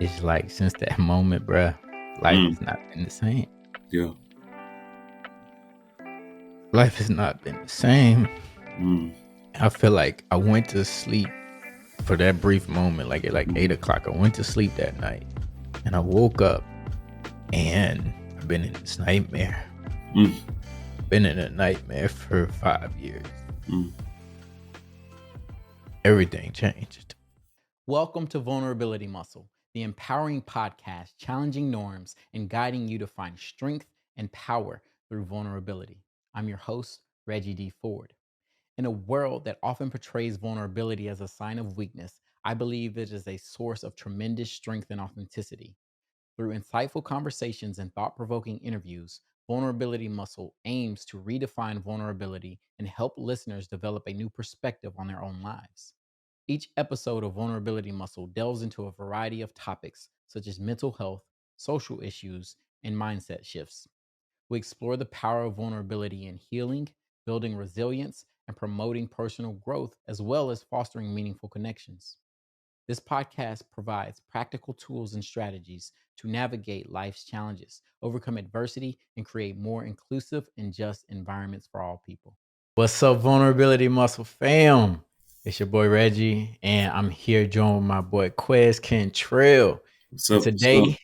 it's like since that moment, bruh, life Mm. has not been the same. Yeah. Life has not been the same. Mm. I feel like I went to sleep for that brief moment, like at like 8 o'clock. I went to sleep that night and I woke up and I've been in this nightmare. Mm. Been in a nightmare for 5 years. Mm. Everything changed. Welcome to Vulnerability Muscle, the empowering podcast challenging norms and guiding you to find strength and power through vulnerability. I'm your host, Reggie D. Ford. In a world that often portrays vulnerability as a sign of weakness, I believe it is a source of tremendous strength and authenticity. Through insightful conversations and thought provoking interviews, Vulnerability Muscle aims to redefine vulnerability and help listeners develop a new perspective on their own lives. Each episode of Vulnerability Muscle delves into a variety of topics such as mental health, social issues, and mindset shifts. We explore the power of vulnerability in healing, building resilience, and promoting personal growth, as well as fostering meaningful connections. This podcast provides practical tools and strategies to navigate life's challenges, overcome adversity, and create more inclusive and just environments for all people. What's up, Vulnerability Muscle fam? It's your boy Reggie, and I'm here joined with my boy Quez Cantrell. What's And up? What's up?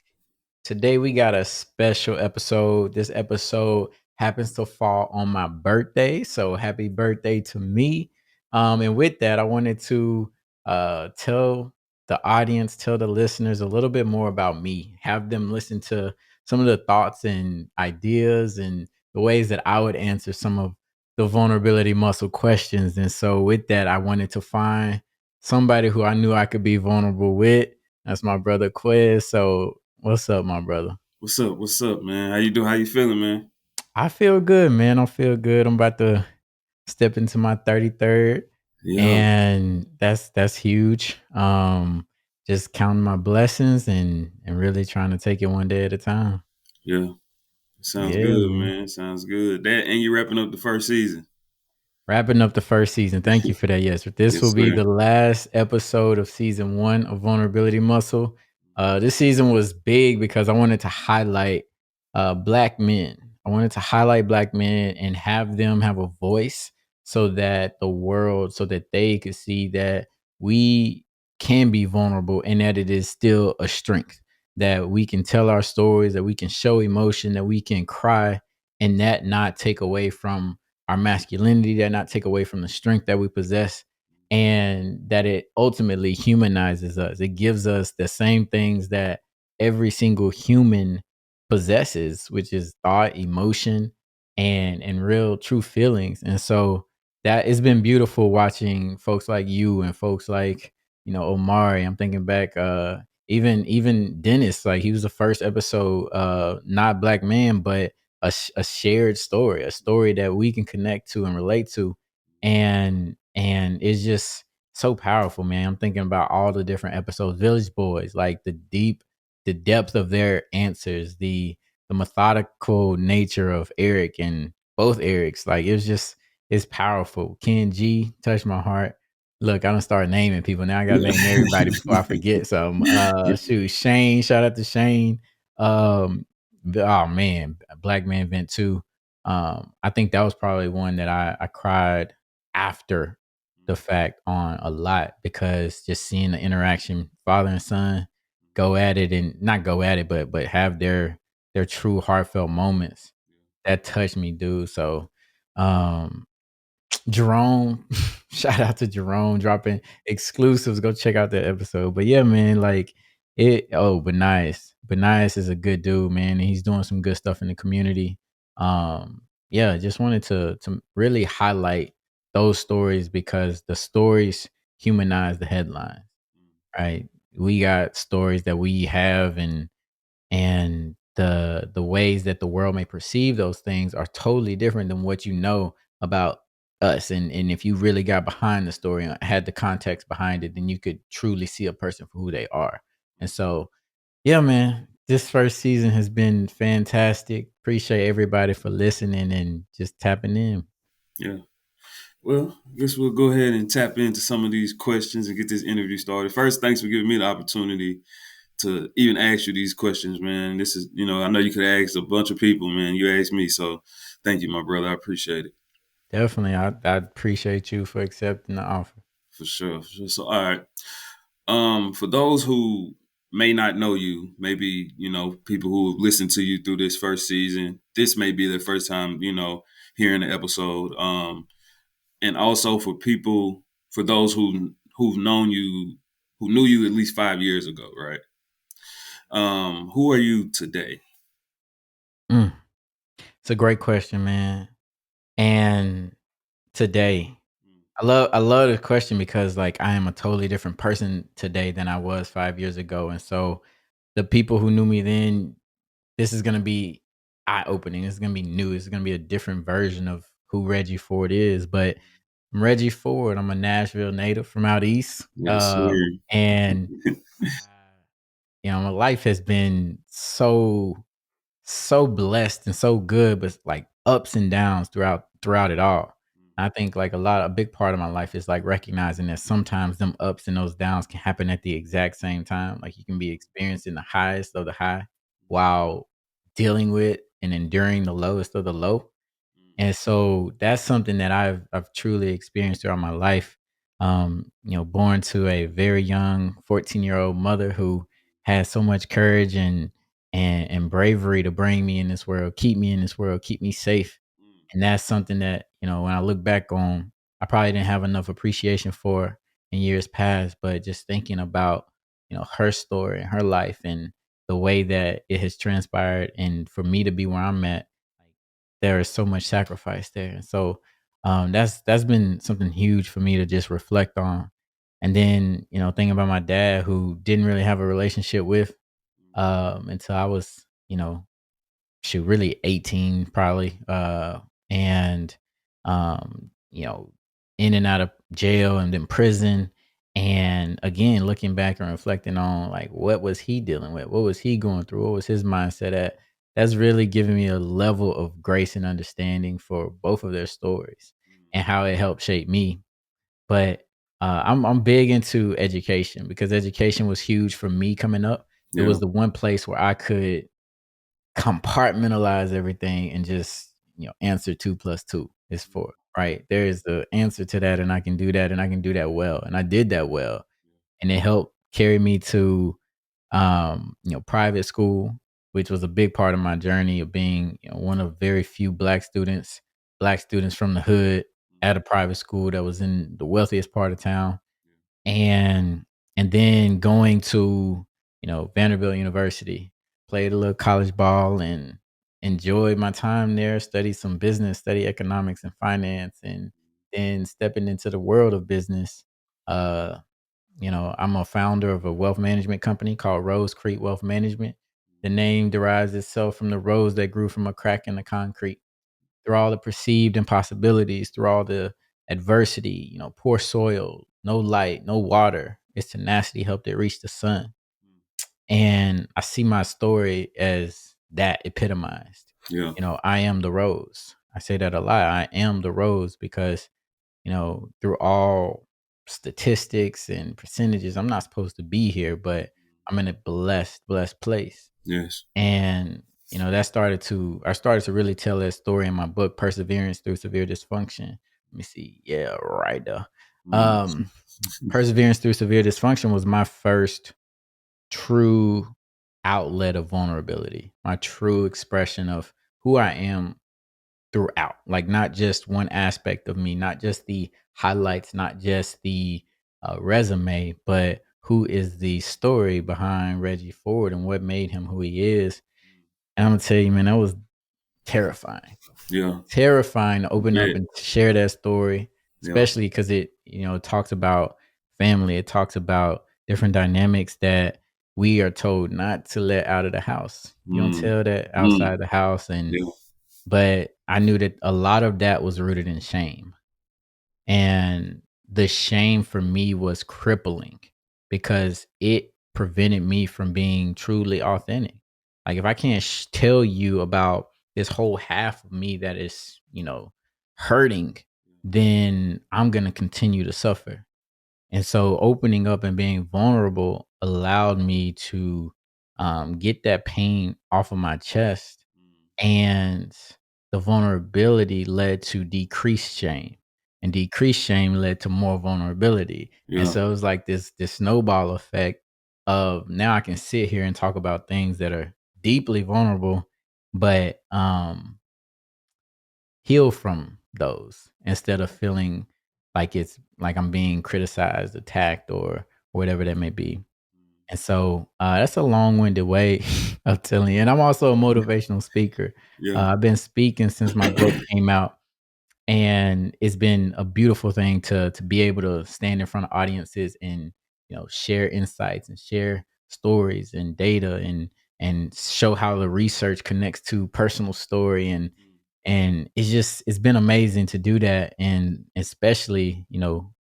today we got a special episode. This episode happens to fall on my birthday, so happy birthday to me. And with that, I wanted to tell the audience, tell the listeners a little bit more about me, have them listen to some of the thoughts and ideas and the ways that I would answer some of the vulnerability muscle questions. And so with that, I wanted to find somebody who I knew I could be vulnerable with. That's my brother Quez. So what's up, my brother? What's up? What's up, man? How you doing? How you feeling, man? I feel good, man. I feel good. I'm about to step into my 33rd, Yeah. and that's huge. Just counting my blessings and really trying to take it one day at a time. Yeah. Sounds Yeah, good, man. man. Sounds good. That and you wrapping up the first season. Wrapping up the first season. Thank you for that. Yes, this will Yes, be sir. the last episode of season 1 of Vulnerability Muscle. This season was big because I wanted to highlight black men. I wanted to highlight black men and have them have a voice so that the world, so that they could see that we can be vulnerable and that it is still a strength, that we can tell our stories, that we can show emotion, that we can cry, and that not take away from our masculinity, that not take away from the strength that we possess, and that it ultimately humanizes us. It gives us the same things that every single human possesses, which is thought, emotion, and real true feelings. And so that it's been beautiful watching folks like you and folks like, Omari. I'm thinking back, even Dennis, like he was the first episode, not black man, but a shared story, a story that we can connect to and relate to, and it's just so powerful, man. I'm thinking about all the different episodes, Village Boys, like the depth of their answers, the methodical nature of Eric and both Erics, like it's powerful. Ken G touched my heart. Look, I don't start naming people now. I gotta name everybody before I forget some. Shoot, Shane, shout out to Shane. Um, oh man, Black Man Vent 2. I think that was probably one that I cried after the fact on a lot, because just seeing the interaction, father and son, go at it, and not go at it, but have their true heartfelt moments that touched me, dude. So um Jerome, shout out to Jerome dropping exclusives. Go check out that episode. But yeah, man, like Benias is a good dude, man, and he's doing some good stuff in the community. Yeah, just wanted to really highlight those stories because the stories humanize the headlines, right? We got stories that we have, and the ways that the world may perceive those things are totally different than what you know about us. And if you really got behind the story and had the context behind it, then you could truly see a person for who they are. And so yeah, man, this first season has been fantastic. Appreciate everybody for listening and just tapping in. Yeah. Well, I guess we'll go ahead and tap into some of these questions and get this interview started. First, thanks for giving me the opportunity to even ask you these questions, man. This is, I know you could ask a bunch of people, man. You asked me, so thank you, my brother. I appreciate it Definitely. I appreciate you for accepting the offer. for sure. For sure. So, all right. For those who may not know you, maybe people who have listened to you through this first season, this may be their first time, hearing the episode. And also for those who've known you, who knew you at least 5 years ago, right? Who are you today? Mm, it's a great question, man. And today, I love the question because like I am a totally different person today than I was 5 years ago. And so the people who knew me then, this is gonna be eye opening. This is gonna be new. This is gonna be a different version of who Reggie Ford is. But I'm Reggie Ford. I'm a Nashville native from out east. Yes, sir. And my life has been so blessed and so good, but like ups and downs throughout it all. I think like a big part of my life is like recognizing that sometimes them ups and those downs can happen at the exact same time. Like you can be experiencing the highest of the high while dealing with and enduring the lowest of the low. And so that's something that I've truly experienced throughout my life. Born to a very young 14-year-old mother who had so much courage and bravery to bring me in this world, keep me in this world, keep me safe. And that's something that, when I look back on, I probably didn't have enough appreciation for in years past, but just thinking about, her story and her life and the way that it has transpired and for me to be where I'm at, there is so much sacrifice there. And so that's been something huge for me to just reflect on. And then, thinking about my dad who didn't really have a relationship with until I was, shoot, really 18 probably. And in and out of jail and then prison. And again, looking back and reflecting on like what was he dealing with? What was he going through? What was his mindset at? That's really given me a level of grace and understanding for both of their stories and how it helped shape me. But I'm big into education because education was huge for me coming up. It Yeah. was the one place where I could compartmentalize everything and just answer 2 plus 2 is 4, right? There is the answer to that, and I can do that, and I can do that well, and I did that well, and it helped carry me to private school, which was a big part of my journey of being one of very few black students from the hood at a private school that was in the wealthiest part of town, and then going to Vanderbilt University, played a little college ball and enjoyed my time there. Studied some business, studied economics and finance, and then stepping into the world of business. Uh, I'm a founder of a wealth management company called Rose Creek Wealth Management. The name derives itself from the rose that grew from a crack in the concrete through all the perceived impossibilities, through all the adversity, poor soil, no light, no water. Its tenacity helped it reach the sun. And I see my story as that epitomized. Yeah. I am the rose. I say that a lot. I am the rose because, through all statistics and percentages, I'm not supposed to be here, but I'm in a blessed place. Yes. And, I started to really tell that story in my book, Perseverance Through Severe Dysfunction. Let me see. Yeah, right there. Mm. Um, Perseverance Through Severe Dysfunction was my first true outlet of vulnerability, my true expression of who I am throughout. Like not just one aspect of me, not just the highlights, not just the resume, but who is the story behind Reggie Ford and what made him who he is. And I'm gonna tell you, man, that was terrifying. Yeah. Terrifying to open up Yeah. and share that story, Yeah. especially because it, talks about family. It talks about different dynamics that we are told not to let out of the house. You don't Mm. tell that Mm. outside the house. Yeah. But I knew that a lot of that was rooted in shame. And the shame for me was crippling because it prevented me from being truly authentic. Like if I can't tell you about this whole half of me that is, hurting, then I'm going to continue to suffer. And so opening up and being vulnerable allowed me to get that pain off of my chest, and the vulnerability led to decreased shame, and decreased shame led to more vulnerability. And Yeah. so it was like this snowball effect of now I can sit here and talk about things that are deeply vulnerable, but heal from those instead of feeling like it's like I'm being criticized, attacked, or whatever that may be. And so that's a long-winded way of telling you. And I'm also a motivational speaker. Yeah. I've been speaking since my book came out, and it's been a beautiful thing to be able to stand in front of audiences and share insights and share stories and data and show how the research connects to personal story, and it's been amazing to do that, and especially,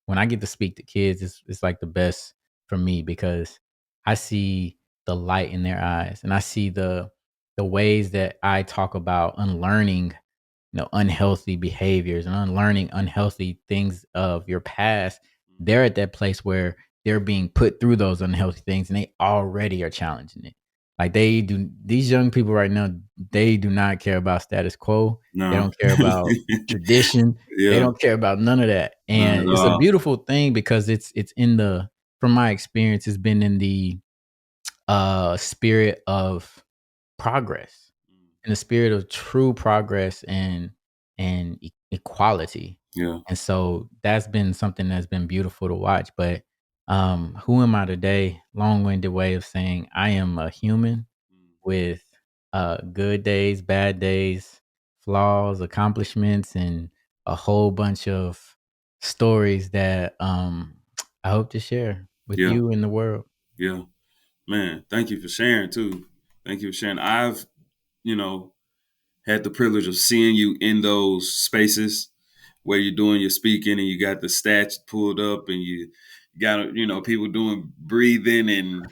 when I get to speak to kids, it's like the best for me because I see the light in their eyes, and I see the ways that I talk about unlearning unhealthy behaviors and unlearning unhealthy things of your past. They're at that place where they're being put through those unhealthy things and they already are challenging it. Like these young people right now, they do not care about status quo. They No. don't care about tradition. They Yeah. don't care about none of that. Not And at it's a all. beautiful thing because it's in the from my experience, it's been in the spirit of progress, in the spirit of true progress and equality. Yeah. And so that's been something that's been beautiful to watch. But who am I today? Long-winded way of saying I am a human with good days, bad days, flaws, accomplishments, and a whole bunch of stories that I hope to share with Yeah. you and the world. Yeah. Man, thank you for sharing too. Thank you for sharing. I've, you know, had the privilege of seeing you in those spaces where you're doing your speaking and you got the stats pulled up and you got people doing breathing and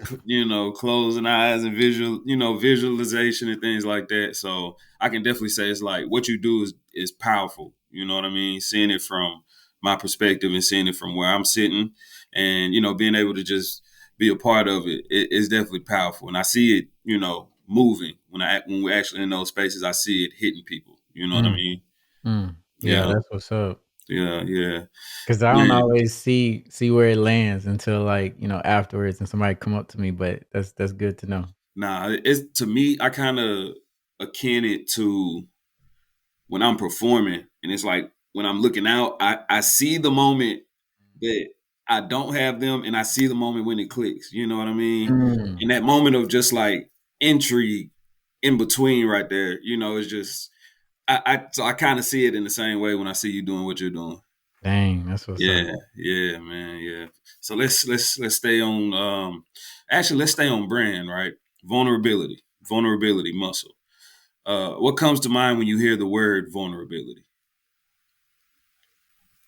closing eyes and visualization and things like that. So I can definitely say it's like what you do is powerful. You know what I mean? Seeing it from my perspective and seeing it from where I'm sitting, and being able to just be a part of it is definitely powerful. And I see it, moving when we're actually in those spaces. I see it hitting people. You know what I Mm, mean? yeah, Yeah, that's what's up. yeah, yeah. 'Cause I don't Man, always see where it lands until, like, afterwards and somebody come up to me, but that's good to know. nah, it's to me, I kind of akin it to when I'm performing, and it's like when I'm looking out, I see the moment that I don't have them, and I see the moment when it clicks. You know what I mean? Mm, And that moment of just like intrigue in between, right there. It's just I kind of see it in the same way when I see you doing what you're doing. dang, that's what's up. Yeah, yeah, man, yeah. So let's stay on actually let's stay on brand, right? Vulnerability muscle. What comes to mind when you hear the word vulnerability?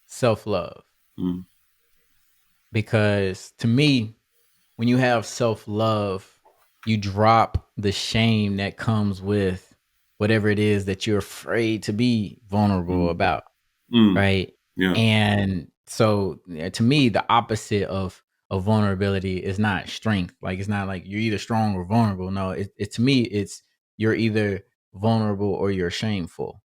Self-love, Mm, because to me, when you have self-love, you drop the shame that comes with whatever it is that you're afraid to be vulnerable mm, about. mm, Right? yeah, And so, to me, the opposite of vulnerability is not strength. Like, it's not like you're either strong or vulnerable. No, it to me, it's you're either vulnerable or you're shameful.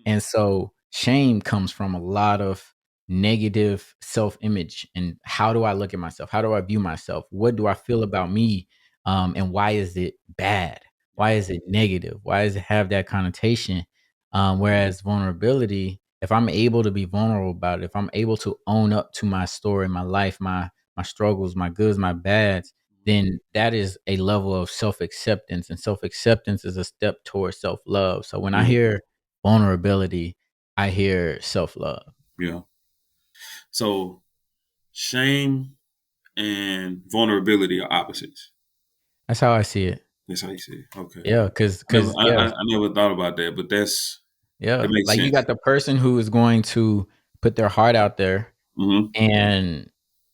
And so shame comes from a lot of negative self-image. And how do I look at myself? How do I view myself? What do I feel about me? And why is it bad? Why is it negative? Why does it have that connotation? Whereas vulnerability, if I'm able to be vulnerable about it, if I'm able to own up to my story, my life, my struggles, my goods, my bads, then that is a level of self-acceptance. And self-acceptance is a step towards self-love. So when I yeah, hear vulnerability, I hear self-love. yeah. So shame and vulnerability are opposites. That's how I see it. That's how you see it. Okay. Yeah, I never thought about that, but that yeah, makes like you sense. got the person who is going to put their heart out there, Mm-hmm. and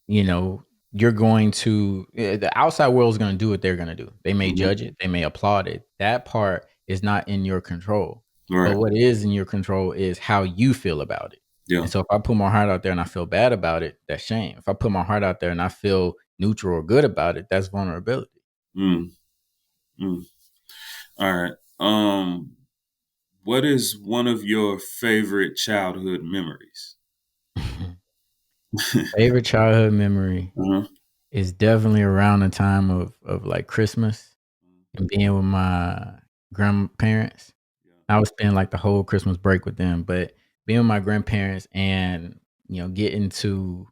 you know, you're going to the outside world is going to do what they're going to do. They may Mm-hmm. judge it, they may applaud it. That part is not in your control. But Right. what is in your control is how you feel about it. Yeah. And so if I put my heart out there and I feel bad about it, that's shame. If I put my heart out there and I feel neutral or good about it, that's vulnerability. Mm, mm. All right. What is one of your favorite childhood memories? Favorite childhood memory Uh-huh. is definitely around the time of like Christmas and being with my grandparents. Yeah. I would spend like the whole Christmas break with them, but being with my grandparents and getting to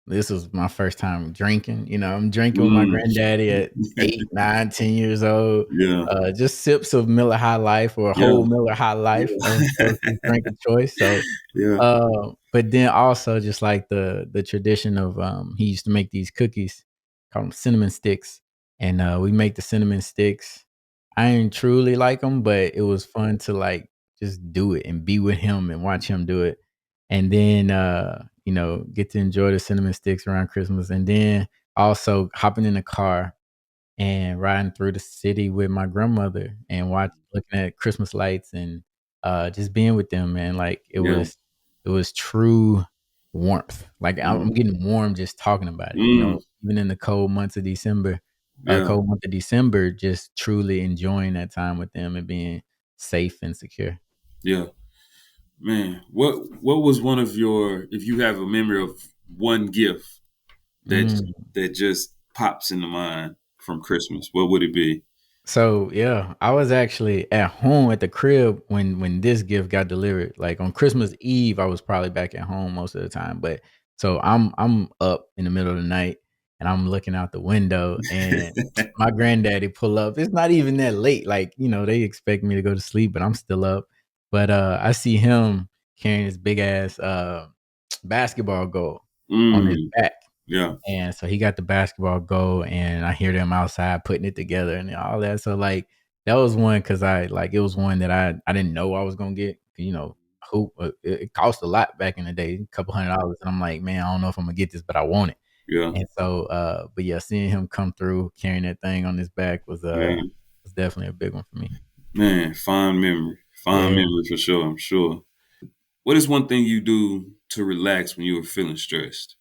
this was my first time drinking. I'm drinking with my Mm. granddaddy at 8, 9, 10 years old. Yeah. Just sips of Miller High Life or a Yeah. whole Miller High Life. That was his drink of choice. So, Yeah. but then also just like the tradition of he used to make these cookies, call them cinnamon sticks, and we make the cinnamon sticks. I didn't truly like them, but it was fun to like just do it and be with him and watch him do it. And then get to enjoy the cinnamon sticks around Christmas. And then also hopping in the car and riding through the city with my grandmother and looking at Christmas lights and just being with them, man. Like Yeah. it was true warmth. Like I'm Mm. getting warm just talking about it. Mm. Even in the Yeah. cold month of December, just truly enjoying that time with them and being safe and secure. Yeah. Man, what was one of your, if you have a memory of one gift that Mm. that just pops in the mind from Christmas, what would it be? So yeah, I was actually at home at the crib when this gift got delivered. Like on Christmas Eve, I was probably back at home most of the time. But so I'm up in the middle of the night and I'm looking out the window and my granddaddy pull up. It's not even that late. Like, they expect me to go to sleep, but I'm still up. But I see him carrying this big ass basketball goal on his Mm. back. Yeah. And so he got the basketball goal, and I hear them outside putting it together and all that. So like that was one because it was one that I didn't know I was gonna get. Hoop it cost a lot back in the day, a couple $100, and I'm like, man, I don't know if I'm gonna get this, but I want it. Yeah. And so, but yeah, seeing him come through carrying that thing on his back Man. was definitely a big one for me. Man, fond memory. Fond Yeah, memory for sure, I'm sure. What is one thing you do to relax when you are feeling stressed?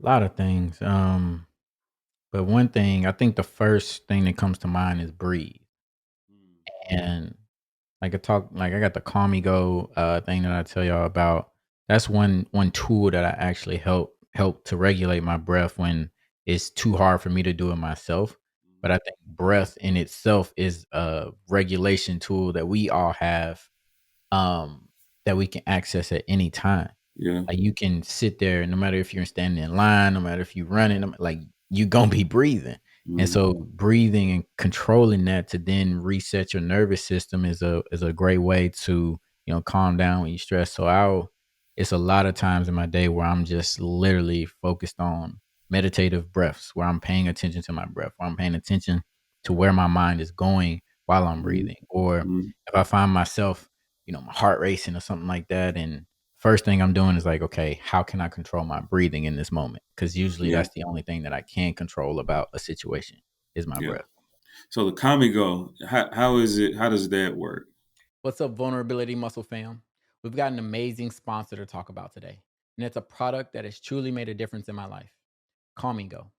a lot of things. But one thing I think the first thing that comes to mind is breathe. And I got the Calm Me Go, thing that I tell y'all about. That's one tool that I actually help to regulate my breath when it's too hard for me to do it myself. But I think breath in itself is a regulation tool that we all have, um, that we can access at any time. Yeah. Like, you can sit there no matter if you're standing in line, no matter if you're running, like, you gonna be breathing. And Mm. so breathing and controlling that to then reset your nervous system is a great way to, calm down when you stress. So I'll it's a lot of times in my day where I'm just literally focused on meditative breaths, where I'm paying attention to my breath, where I'm paying attention to where my mind is going while I'm Mm. breathing. Or Mm. if I find myself, my heart racing or something like that, and first thing I'm doing is like, okay, how can I control my breathing in this moment? Because usually Yeah. that's the only thing that I can control about a situation is my Yeah. breath. So the Kamigo, how is it? How does that work? What's up, Vulnerability Muscle fam? We've got an amazing sponsor to talk about today, and it's a product that has truly made a difference in my life. Calm Me Go.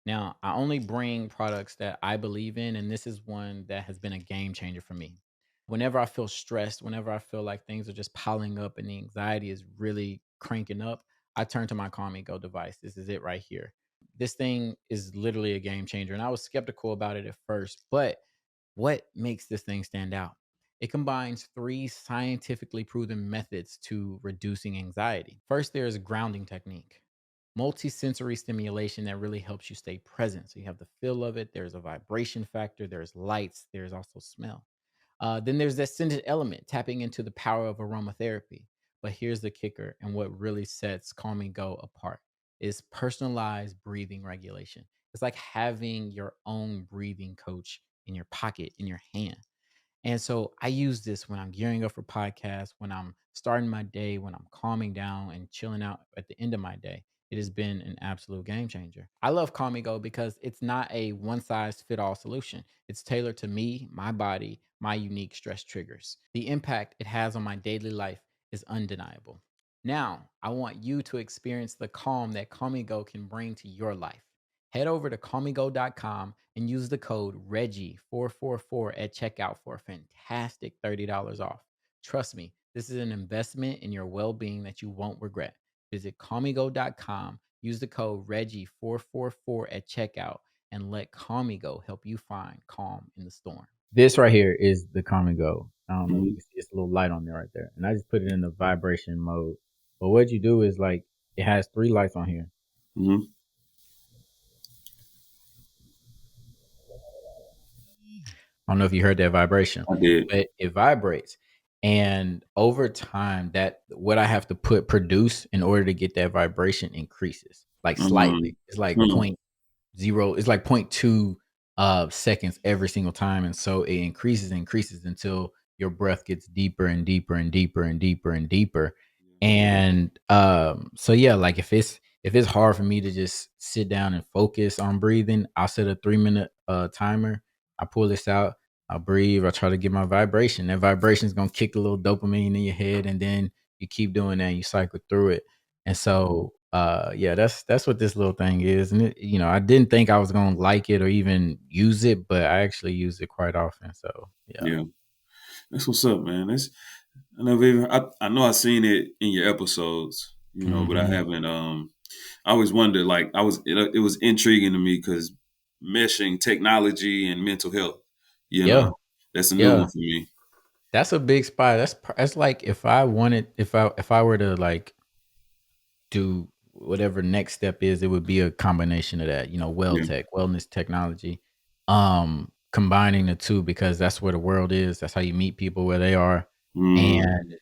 Now, I only bring products that I believe in, and this is one that has been a game changer for me. Whenever I feel stressed, whenever I feel like things are just piling up and the anxiety is really cranking up, I turn to my Calm Me Go device. This is it right here. This thing is literally a game changer, and I was skeptical about it at first, but what makes this thing stand out? It combines three scientifically proven methods to reducing anxiety. First, there's a grounding technique, multi-sensory stimulation that really helps you stay present. So you have the feel of it, there's a vibration factor, there's lights, there's also smell. Then there's that scented element, tapping into the power of aromatherapy. But here's the kicker, and what really sets Calm and Go apart is personalized breathing regulation. It's like having your own breathing coach in your pocket, in your hand. And so I use this when I'm gearing up for podcasts, when I'm starting my day, when I'm calming down and chilling out at the end of my day. It has been an absolute game changer. I love Calm Me Go because it's not a one size fit all solution. It's tailored to me, my body, my unique stress triggers. The impact it has on my daily life is undeniable. Now, I want you to experience the calm that Comigo can bring to your life. Head over to comigo.com and use the code Reggie444 at checkout for a fantastic $30 off. Trust me, this is an investment in your well being that you won't regret. Visit comigo.com, use the code Reggie444 at checkout, and let Comigo help you find calm in the storm. This right here is the Comigo. I don't know if you Hmm. can see it's a little light on there right there. And I just put it in the vibration mode. But what you do is like it has three lights on here. Hmm. I don't know if you heard that vibration, I did. but it vibrates. And over time, that what I have to produce in order to get that vibration increases like Mm-hmm. slightly. It's like Hmm. point zero, it's like point 0.2 seconds every single time. And so it increases and increases until your breath gets deeper and deeper and deeper and deeper and deeper. And so yeah, like if it's hard for me to just sit down and focus on breathing, I'll set a 3 minute timer. I pull this out, I breathe, I try to get my vibration. That vibration is gonna kick a little dopamine in your head, and then you keep doing that and you cycle through it. And so yeah, that's what this little thing is. And it, I didn't think I was gonna like it or even use it, but I actually use it quite often. So yeah. Yeah, that's what's up, man. That's I never even. I know I seen it in your episodes, but I Hmm. haven't. I always wondered, like, it was intriguing to me because meshing technology and mental health, you Yeah. know, that's a new Yeah. one for me. That's a big spot. That's like if I were to like do whatever next step is, it would be a combination of that, Yeah. wellness technology, combining the two because that's where the world is. That's how you meet people where they are. Mm, And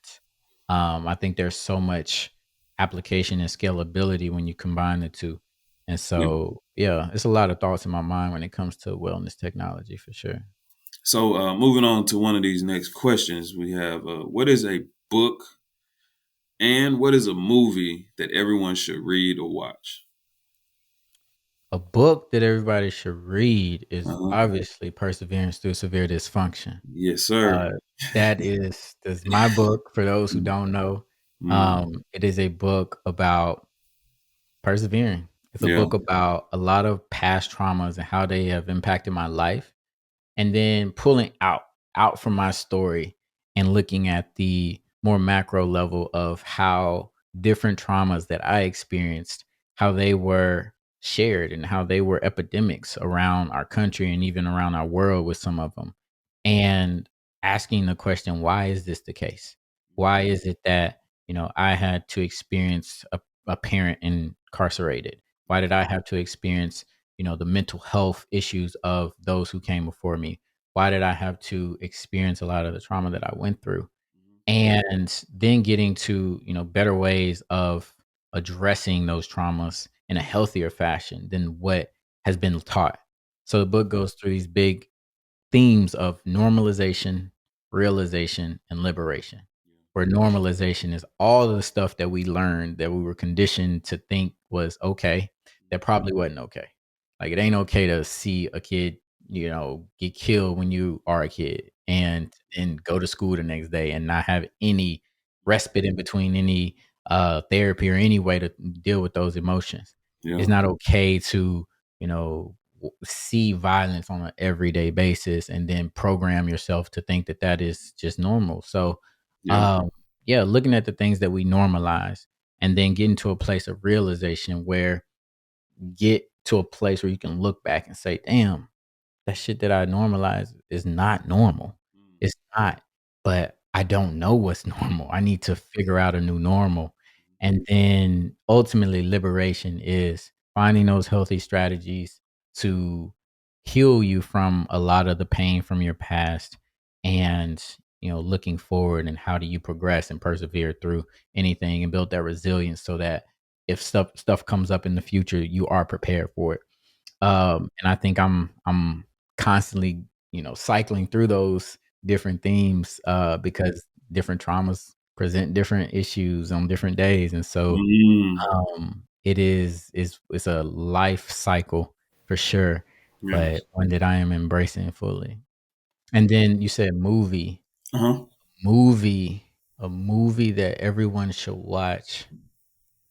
I think there's so much application and scalability when you combine the two. And yeah. so, yeah, it's a lot of thoughts in my mind when it comes to wellness technology for sure. So, moving on to one of these next questions, we have what is a book and what is a movie that everyone should read or watch? A book that everybody should read is Uh-huh. obviously Perseverance Through Severe Dysfunction. Yes, sir. Uh, that's my book for those who don't know. Mm, It is a book about persevering. It's a yeah. book about a lot of past traumas and how they have impacted my life, and then pulling out from my story and looking at the more macro level of how different traumas that I experienced, how they were shared and how they were epidemics around our country and even around our world with some of them, and asking the question, why is this the case? Why is it that I had to experience a parent incarcerated? Why did I have to experience the mental health issues of those who came before me? Why did I have to experience a lot of the trauma that I went through? And then getting to, better ways of addressing those traumas in a healthier fashion than what has been taught. So the book goes through these big themes of normalization, realization, and liberation. Where normalization is all of the stuff that we learned that we were conditioned to think was okay, that probably wasn't okay. Like it ain't okay to see a kid, get killed when you are a kid and go to school the next day and not have any respite in between any therapy or any way to deal with those emotions. Yeah. It's not okay to, you know, see violence on an everyday basis and then program yourself to think that that is just normal. So, Yeah. um, yeah, looking at the things that we normalize and then getting to a place of realization where get to a place where you can look back and say, damn, that shit that I normalize is not normal. Mm, It's not, but I don't know what's normal. I need to figure out a new normal. And then ultimately, liberation is finding those healthy strategies to heal you from a lot of the pain from your past and looking forward and how do you progress and persevere through anything and build that resilience so that if stuff comes up in the future you are prepared for it. And I think I'm constantly, cycling through those different themes because different traumas present different issues on different days. And so mm, it's a life cycle for sure, yeah. but one that I am embracing fully. And then you said movie. Uh-huh. Movie. A movie that everyone should watch.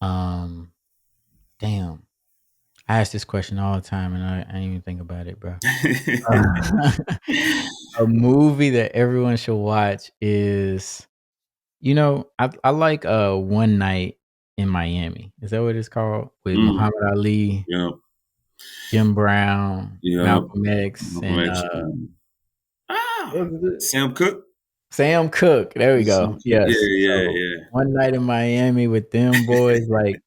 Um, damn. I ask this question all the time, and I didn't even think about it, bro. A movie that everyone should watch is, I like One Night in Miami. Is that what it's called? With Mm, Muhammad Ali, yep, Jim Brown, yep. Malcolm X, and Reflection. what Ah, was it? Sam Cooke. Sam Cooke. There we Sam go. Cooke. Yes. Yeah, So yeah, One Night in Miami with them boys, like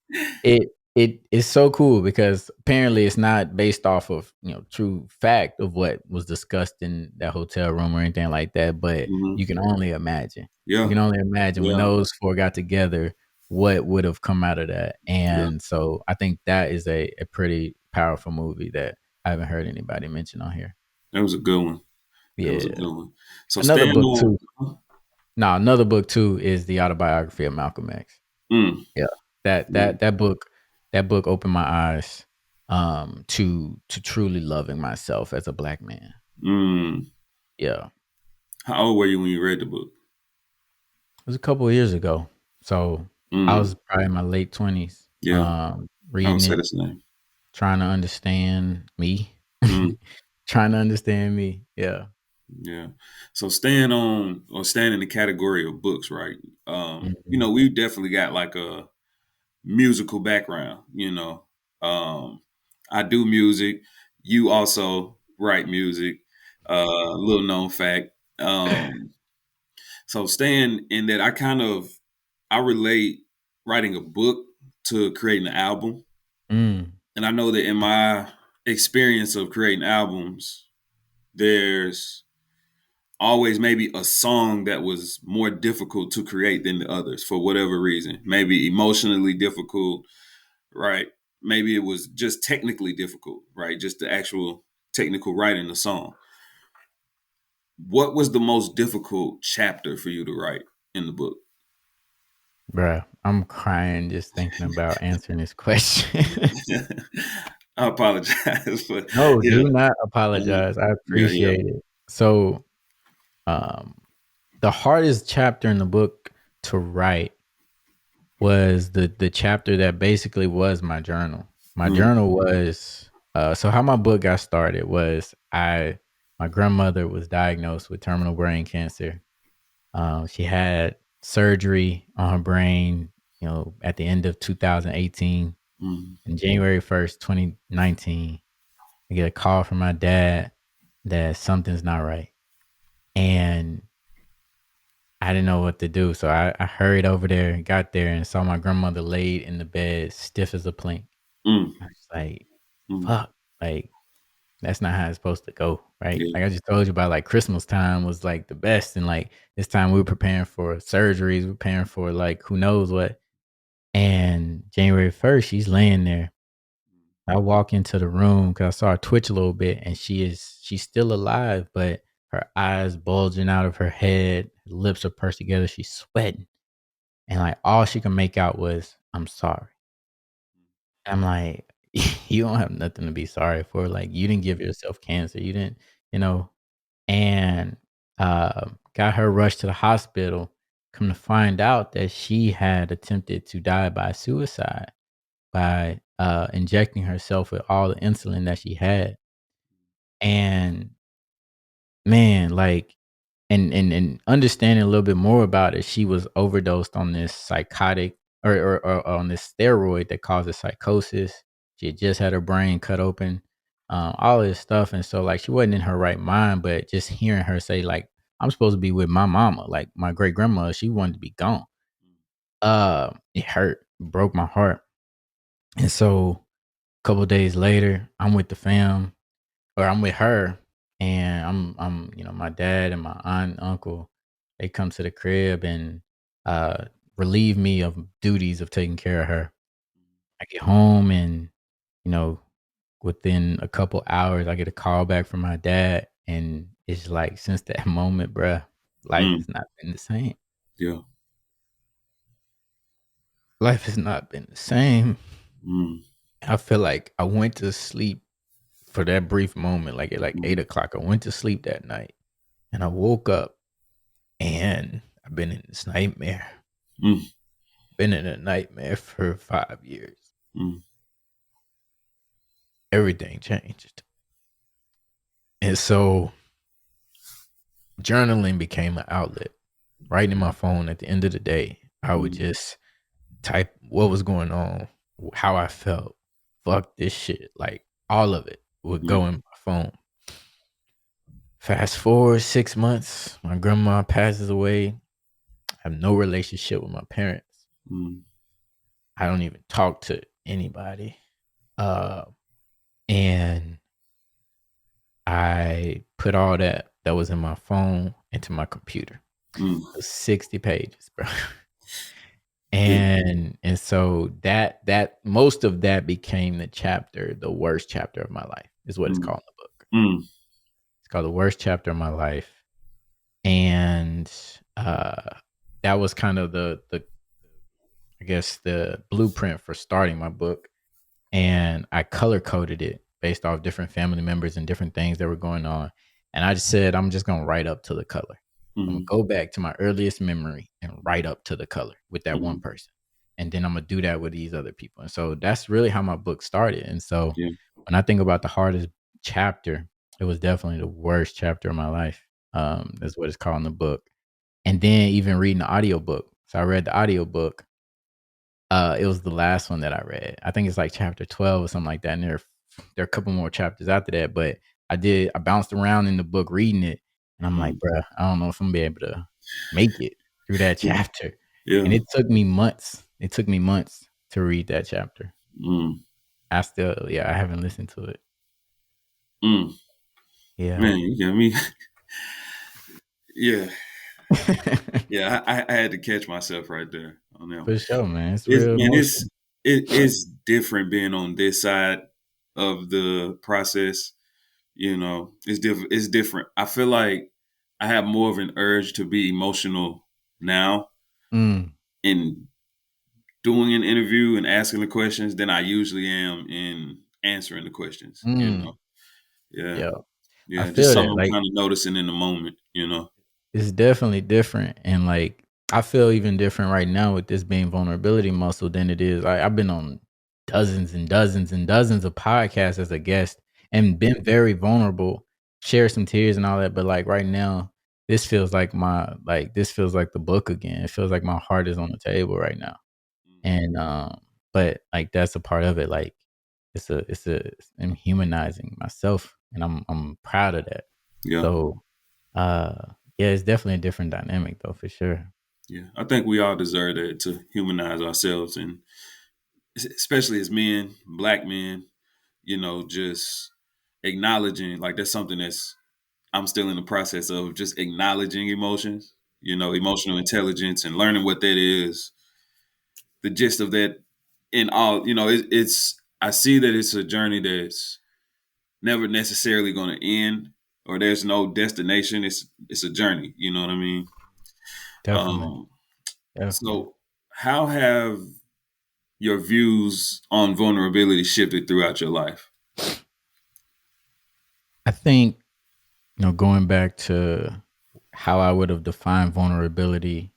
it is so cool because apparently it's not based off of true fact of what was discussed in that hotel room or anything like that, but hmm you can only imagine. You yeah, can only imagine when yeah, those four got together what would have come out of that. yeah. And so I think that is a pretty powerful movie that I haven't heard anybody mention on here. That was a good one. That was a Yeah. good one. So Another staying book on. too. No, another book too is the autobiography of Malcolm X. Mm, Yeah. That mm, that that book that book opened my eyes to truly loving myself as a black man. mm. Yeah. How old were you when you read the book? It was a couple of years ago. So I Mm, was probably in my late 20s yeah, I would reading say it, the same. trying to understand me. Mm, Trying to understand me. Yeah. yeah. So staying on or staying in the category of books, right? Mhm. We definitely got like a musical background. I do music. You also write music. Little known fact. So staying in that, I relate writing a book to creating an album, Mm. and I know that in my experience of creating albums, there's always maybe a song that was more difficult to create than the others for whatever reason. Maybe emotionally difficult, right? Maybe it was just technically difficult, right? Just the actual technical writing the song. What was the most difficult chapter for you to write in the book? Bruh, I'm crying just thinking about answering this question. I apologize, but No, yeah, do not uh, apologize. I yeah, yeah. appreciate it. So, um, the hardest chapter in the book to write was the chapter that basically was my journal. My Mm, journal was so how my book got started was I my grandmother was diagnosed with terminal brain cancer. She had surgery on her brain, at the end of 2018. mm, And January 1st, 2019, I get a call from my dad that something's not right. And I didn't know what to do. So I hurried over there and got there and saw my grandmother laid in the bed, stiff as a plank. mm, I was like, mm. fuck, like, that's not how it's supposed to go. Right. Yeah. Like I just told you about, like, Christmas time was like the best. And like this time we were preparing for surgeries, we preparing for like who knows what. And January 1st, she's laying there. I walk into the room because I saw her twitch a little bit, and she's still alive, but her eyes bulging out of her head, her lips are pursed together, she's sweating, and like all she can make out was, "I'm sorry." I'm like, you don't have nothing to be sorry for. Like you didn't give yourself cancer. You didn't, you know, and got her rushed to the hospital. Come to find out that she had attempted to die by suicide by injecting herself with all the insulin that she had. And man, like, and understanding a little bit more about it, she was overdosed on this psychotic or on this steroid that causes psychosis. She had just had her brain cut open, all this stuff, and so like she wasn't in her right mind. But just hearing her say like, "I'm supposed to be with my mama," like my great grandmother, she wanted to be gone. It hurt, broke my heart, and so a couple days later, I'm with the fam or I'm with her, and my dad and my aunt and uncle, they come to the crib and uh relieve me of duties of taking care of her. I get home and, you know, within a couple hours I get a call back from my dad, and it's like since that moment, bruh, life Mm, has not been the same. yeah. Life has not been the same. Mm, I feel like I went to sleep for that brief moment, like at like mm, 8 o'clock. I went to sleep that night and I woke up and I've been in this nightmare. Mm, Been in a nightmare for 5 years. mm, Everything changed. And so journaling became an outlet. Writing in my phone at the end of the day, I would mm, just type what was going on, how I felt. Fuck this shit. Like all of it would yeah. go in my phone. Fast forward 6 months, my grandma passes away. I have no relationship with my parents. Mm, I don't even talk to anybody. Uh, and I put all that was in my phone into my computer. mm, It was 60 pages, bro. yeah. And so that most of that became the worst chapter of my life, is what it's Mm, called in the book. mm, It's called The Worst Chapter of My Life. And that was kind of the I guess the blueprint for starting my book. And I color coded it based off different family members and different things that were going on. And I just said, I'm just gonna write up to the color. I'm gonna mm, go back to my earliest memory and write up to the color with that one mm, person. And then I'm gonna do that with these other people. And so that's really how my book started. And so yeah. when I think about the hardest chapter, it was definitely the worst chapter of my life. That's what it's called in the book. And then even reading the audiobook. So I read the audiobook. It was the last one that I read. I think it's like chapter 12 or something like that. And there are a couple more chapters after that. But I bounced around in the book reading it. And I'm like, Mm, bruh, I don't know if I'm gonna be able to make it through that yeah. chapter. And Yeah. it took me months. It took me months to read that chapter. Mm, I haven't listened to it. mm. Yeah. Man, you got me. Yeah. Yeah. I had to catch myself right there on that one. For sure, man. It's It's real man, emotional. it's different being on this side of the process. You know, it's different. It's different. I feel like I have more of an urge to be emotional now Mm, in doing an interview and asking the questions than I usually am in answering the questions. You know, mm. yeah, Yeah. I yeah, just feel something that. I'm Like, kind of noticing in the moment. You know, it's definitely different, and, like, I feel even different right now with this being vulnerability muscle than it is I've been on dozens and dozens and dozens of podcasts as a guest and been very vulnerable, share some tears and all that, but, like, right now, this feels like the book again. It feels like my heart is on the table right now, and, but, like, that's a part of it, like, I'm humanizing myself, and I'm proud of that. yeah, So yeah, it's definitely a different dynamic though, for sure. yeah. I think we all deserve that to humanize ourselves, and especially as men, black men. You know, just acknowledging like that's something that's I'm still in the process of just acknowledging emotions, you know, emotional intelligence and learning what that is, the gist of that in all, you know, it's, I see that it's a journey that's never necessarily going to end or there's no destination. It's a journey. You know what I mean? Definitely, Um, definitely. so how have your views on vulnerability shifted throughout your life? I think, going back to how I would have defined vulnerability,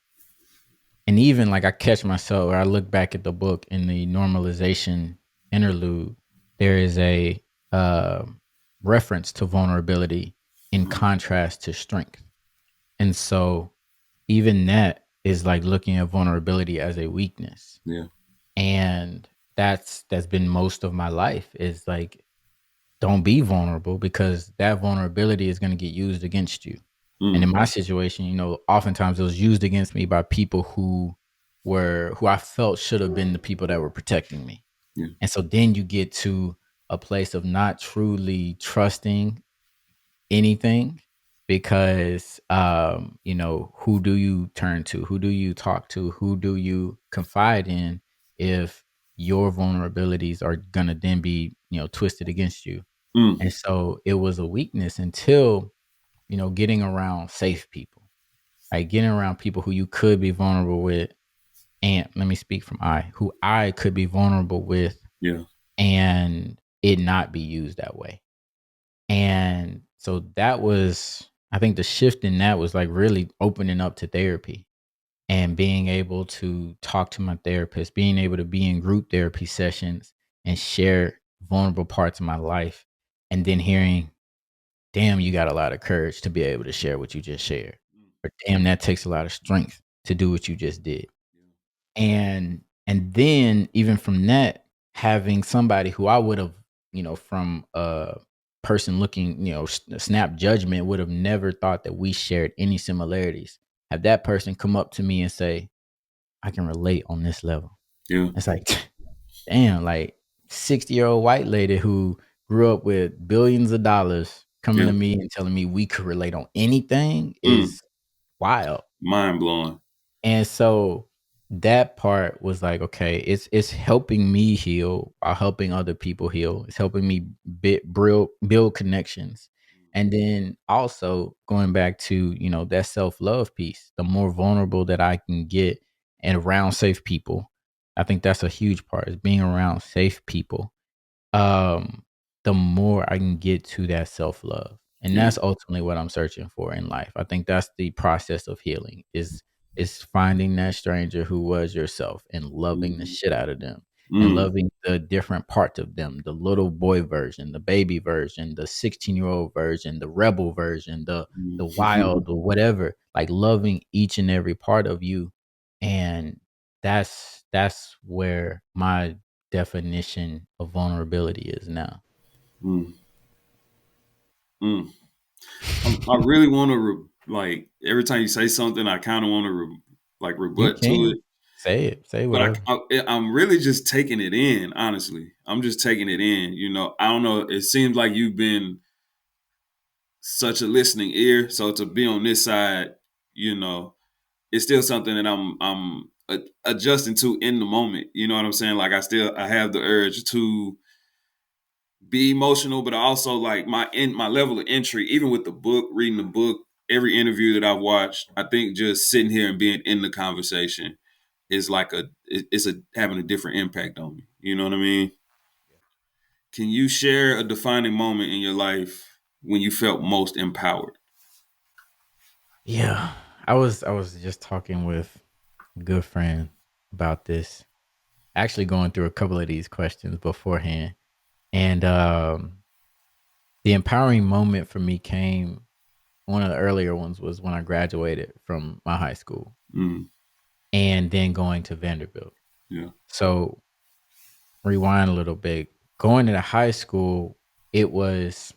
and even like I catch myself or I look back at the book in the normalization interlude, there is a uh, reference to vulnerability in Mm, contrast to strength. And so even that is like looking at vulnerability as a weakness. yeah. And that's been most of my life, is like, don't be vulnerable because that vulnerability is going to get used against you. And in Mm, my situation, oftentimes it was used against me by people who I felt should have been the people that were protecting me. yeah. And so then you get to a place of not truly trusting anything because who do you turn to, who do you talk to, who do you confide in if your vulnerabilities are gonna then be twisted against you. Mm, And so it was a weakness until getting around safe people, like getting around people who you could be vulnerable with. And let me speak from who I could be vulnerable with, yeah. and it not be used that way. And so that was, I think the shift in that was like really opening up to therapy. and being able to talk to my therapist, being able to be in group therapy sessions and share vulnerable parts of my life, and then hearing, damn, you got a lot of courage to be able to share what you just shared. Mm. Or damn, that takes a lot of strength to do what you just did. Yeah. And then even from that, having somebody who I would have, from a person looking, snap judgment, would have never thought that we shared any similarities. Have that person come up to me and say, I can relate on this level. Yeah. It's like, damn, like 60-year-old white lady who grew up with billions of dollars coming Yeah. to me and telling me we could relate on anything Mm. is wild. Mind blowing. And so that part was like, okay, it's helping me heal while helping other people heal. It's helping me build connections. And then also going back to, that self-love piece, the more vulnerable that I can get and around safe people. I think that's a huge part, is being around safe people, um, the more I can get to that self-love. And Yeah. that's ultimately what I'm searching for in life. I think that's the process of healing, is finding that stranger who was yourself and loving the Mhm. shit out of them and Mm. loving the different parts of them, the little boy version, the baby version, the 16-year-old version, the rebel version, the Mhm. wild or whatever, like loving each and every part of you. And that's where my definition of vulnerability is now. Mm. Mm. I really want to like every time you say something, I kind of want to like You rebut to can it, say but whatever. I'm really just taking it in. Honestly, I'm just taking it in. I don't know. It seems like you've been such a listening ear, so to be on this side, you know, it's still something that I'm adjusting to in the moment. You know what I'm saying? Like I have the urge to be emotional, but also like my level of entry, even with the book, reading the book, every interview that I've watched, I think just sitting here and being in the conversation is like it's a having a different impact on me. You know what I mean? Can you share a defining moment in your life when you felt most empowered? Yeah. I was just talking with a good friend about this. Actually going through a couple of these questions beforehand. And the empowering moment for me came, one of the earlier ones was when I graduated from my high school Mm, and then going to Vanderbilt. yeah, So rewind a little bit. Going into high school, it was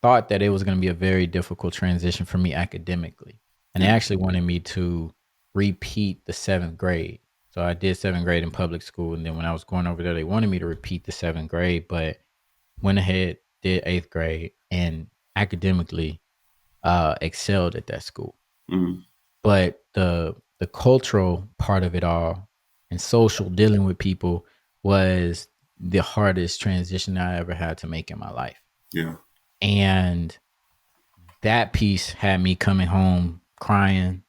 thought that it was going to be a very difficult transition for me academically. And they yeah, actually wanted me to repeat the seventh grade. So I did seventh grade in public school. And then when I was going over there, they wanted me to repeat the seventh grade, but went ahead, did eighth grade, and academically excelled at that school. mm, But the cultural part of it all and social dealing with people was the hardest transition I ever had to make in my life. yeah, And that piece had me coming home crying,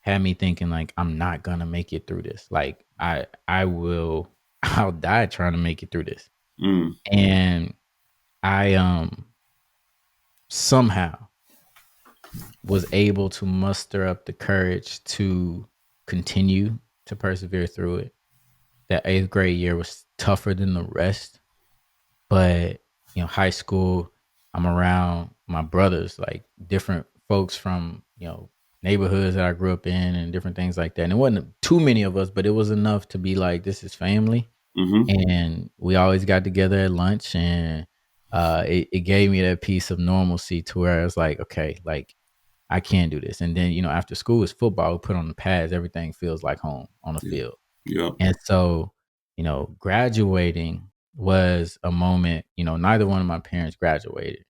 had me thinking like I'm not gonna make it through this. Like I will I'll die trying to make it through this. mm, And I somehow was able to muster up the courage to continue to persevere through it. That eighth grade year was tougher than the rest, but high school, I'm around my brothers, like different folks from neighborhoods that I grew up in and different things like that. And it wasn't too many of us, but it was enough to be like, this is family. mm-hmm, And we always got together at lunch, and it gave me that piece of normalcy to where I was like, okay, like I can do this. And then after school is football, we put on the pads, everything feels like home on the yeah, field. yeah, And so, graduating was a moment, neither one of my parents graduated.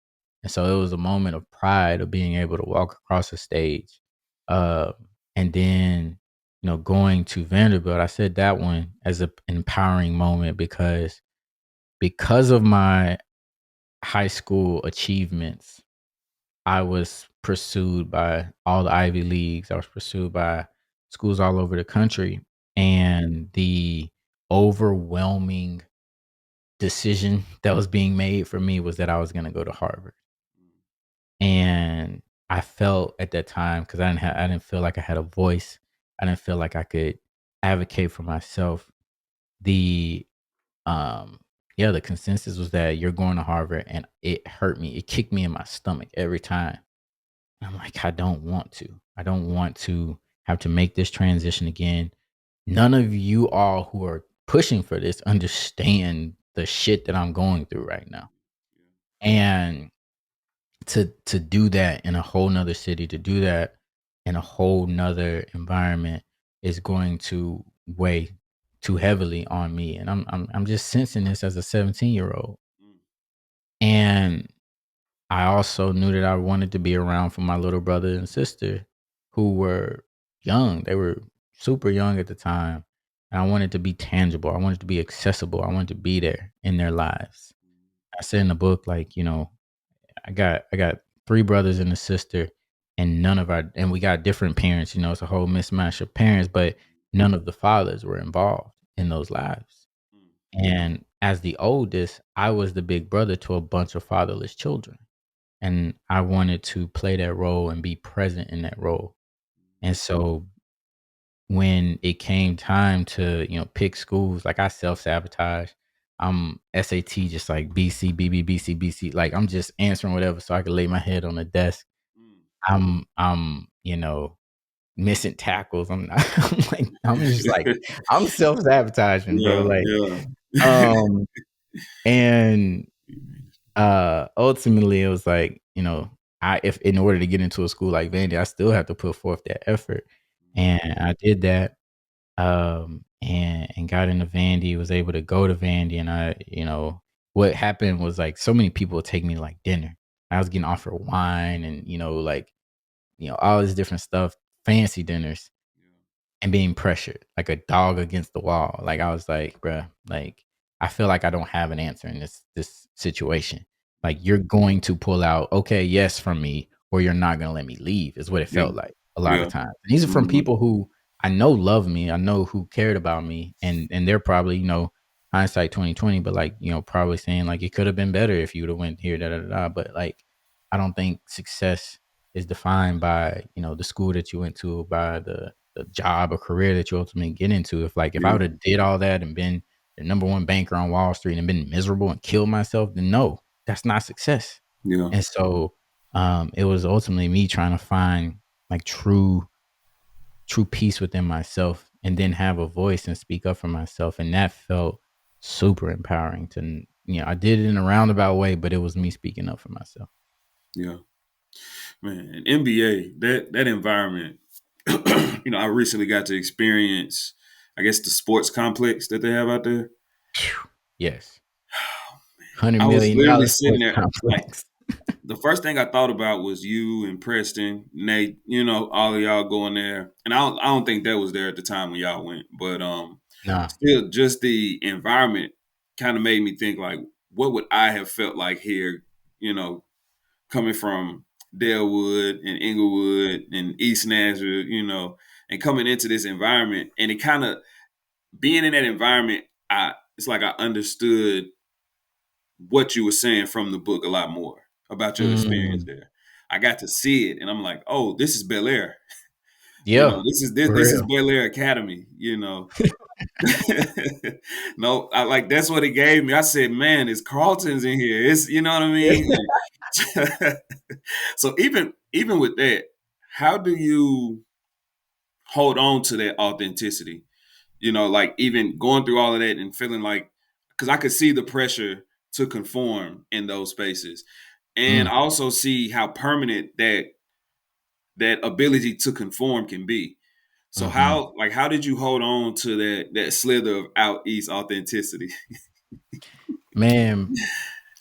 And so it was a moment of pride of being able to walk across the stage. Uh, and then, going to Vanderbilt, I said that one as an empowering moment because of my high school achievements, I was pursued by all the Ivy Leagues. I was pursued by schools all over the country. And the overwhelming decision that was being made for me was that I was going to go to Harvard. And I felt at that time, because I didn't feel like I had a voice. I didn't feel like I could advocate for myself. The um yeah, the consensus was that you're going to Harvard, and it hurt me. It kicked me in my stomach every time. I'm like, I don't want to. I don't want to have to make this transition again. None of you all who are pushing for this understand the shit that I'm going through right now. And to do that in a whole nother city, to do that in a whole nother environment is going to weigh too heavily on me. And I'm just sensing this as a 17-year-old. Mm, And I also knew that I wanted to be around for my little brother and sister who were young. They were super young at the time. And I wanted to be tangible. I wanted to be accessible. I wanted to be there in their lives. I said in the book, like, I got 3 brothers and a sister, and we got different parents. It's a whole mismatch of parents, but none of the fathers were involved in those lives. mm, And as the oldest, I was the big brother to a bunch of fatherless children. And I wanted to play that role and be present in that role. And so when it came time to, pick schools, like I self-sabotage. I'm SAT just like BC, BB, BC, BC. Like I'm just answering whatever so I can lay my head on the desk. mm. I'm missing tackles. I'm not, I'm self-sabotaging, bro. Yeah, Like, yeah. um, and ultimately, it was like, if in order to get into a school like Vandy, I still have to put forth that effort, and I did that. And got into Vandy, was able to go to Vandy, and what happened was like so many people would take me to like dinner. I was getting offered wine and all this different stuff, fancy dinners, and being pressured like a dog against the wall. Like I was like, bruh, like I feel like I don't have an answer in this situation. Like you're going to pull out, okay, yes from me, or you're not gonna let me leave, is what it Yeah, felt like a lot yeah. of times. And these are from Mhm. people who I know love me, I know who cared about me, and they're probably, hindsight 2020, but like, probably saying like it could have been better if you would have went here, da da da da. But like I don't think success is defined by, the school that you went to, by the job or career that you ultimately get into. If I Yeah, would have did all that and been the number one banker on Wall Street and been miserable and killed myself, then no, that's not success. yeah, And so it was ultimately me trying to find like true peace within myself, and then have a voice and speak up for myself. And that felt super empowering to, I did it in a roundabout way, but it was me speaking up for myself. yeah. Man, NBA, that environment, I recently got to experience, I guess, the sports complex that they have out there. Phew. Yes. $100 I was million literally sitting sports there, like, complex. the first thing I thought about was you and Preston, Nate, all of y'all going there. And I don't think that was there at the time when y'all went, but Nah. still just the environment kind of made me think like, what would I have felt like here, you know, coming from Delwood and Inglewood and East Nashville, and coming into this environment, and it kind of being in that environment, it's like I understood what you were saying from the book a lot more about your experience Mm, there. I got to see it, and I'm like, oh, this is Bel Air. yeah, for This is real. Bel Air Academy. No, I like that's what it gave me. I said, man, it's Carlton's in here. It's you know what I mean. So even with that, how do you hold on to that authenticity? Like even going through all of that and feeling like, because I could see the pressure to conform in those spaces, and Mm, I also see how permanent that ability to conform can be. So mhm. how did you hold on to that slither of out east authenticity? Man,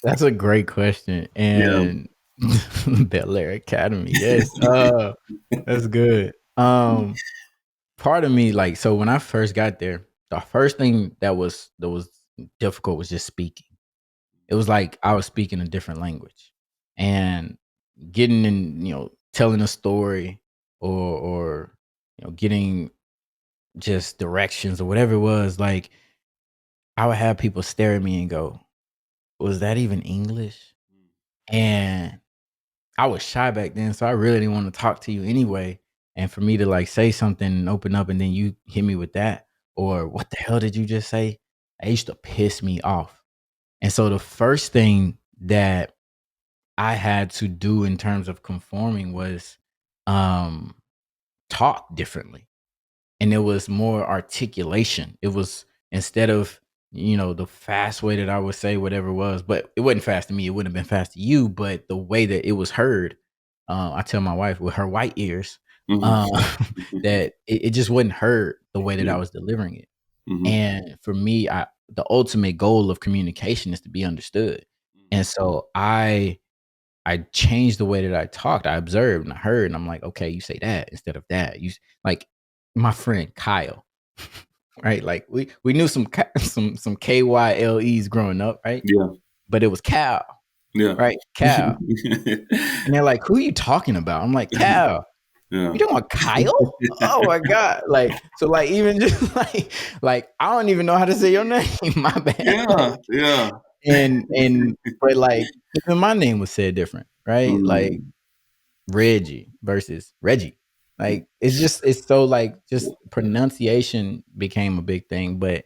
that's a great question, Yeah. and Bel Air Academy, yes, that's good. Part of me, like, so when I first got there, the first thing that was difficult was just speaking. It was like I was speaking a different language, and getting in, telling a story, or getting just directions or whatever it was, like I would have people stare at me and go, "Was that even English?" And I was shy back then, so I really didn't want to talk to you anyway. And for me to like say something and open up and then you hit me with that, or what the hell did you just say? It used to piss me off. And so the first thing that I had to do in terms of conforming was um talk differently, and it was more articulation. It was, instead of, the fast way that I would say whatever it was, but it wasn't fast to me. It wouldn't have been fast to you, but the way that it was heard, I tell my wife with her white ears, Mhm. uh, that it just wasn't heard the way that I Yeah. was delivering it. Mhm. And for me, the ultimate goal of communication is to be understood. And so I changed the way that I talked. I observed and I heard, and I'm like, okay, you say that instead of that. Like my friend Kyle, right? Like we knew some KYLEs growing up, right? Yeah. But it was Cal, Yeah. right? Cal. And they're like, who are you talking about? I'm like, Cal. You Yeah. talking about Kyle? Oh my God. Like, so like even just like I don't even know how to say your name. My bad. Yeah. Like, Yeah. and but like even my name was said different, right? Like Mm. Reggie versus Reggie. Like it's so like just pronunciation became a big thing, but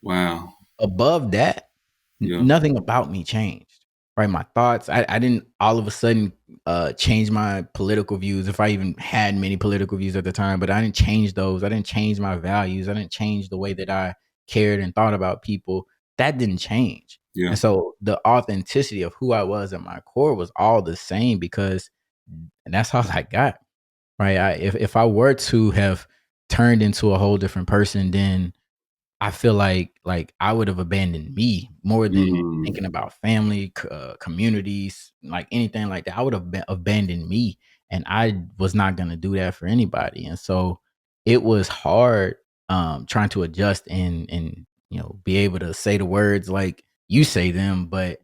Wow. above that, Yeah. nothing about me changed. Right? My thoughts, I didn't all of a sudden change my political views, if I even had many political views at the time, but I didn't change those. I didn't change my values. I didn't change the way that I cared and thought about people. That didn't change. Yeah. And so the authenticity of who I was at my core was all the same, because and that's all I got. Right. If I were to have turned into a whole different person, then I feel like I would have abandoned me more than Mm. thinking about family, communities, like anything like that. I would have abandoned me, and I was not gonna do that for anybody. And so it was hard, trying to adjust and be able to say the words like you say them, but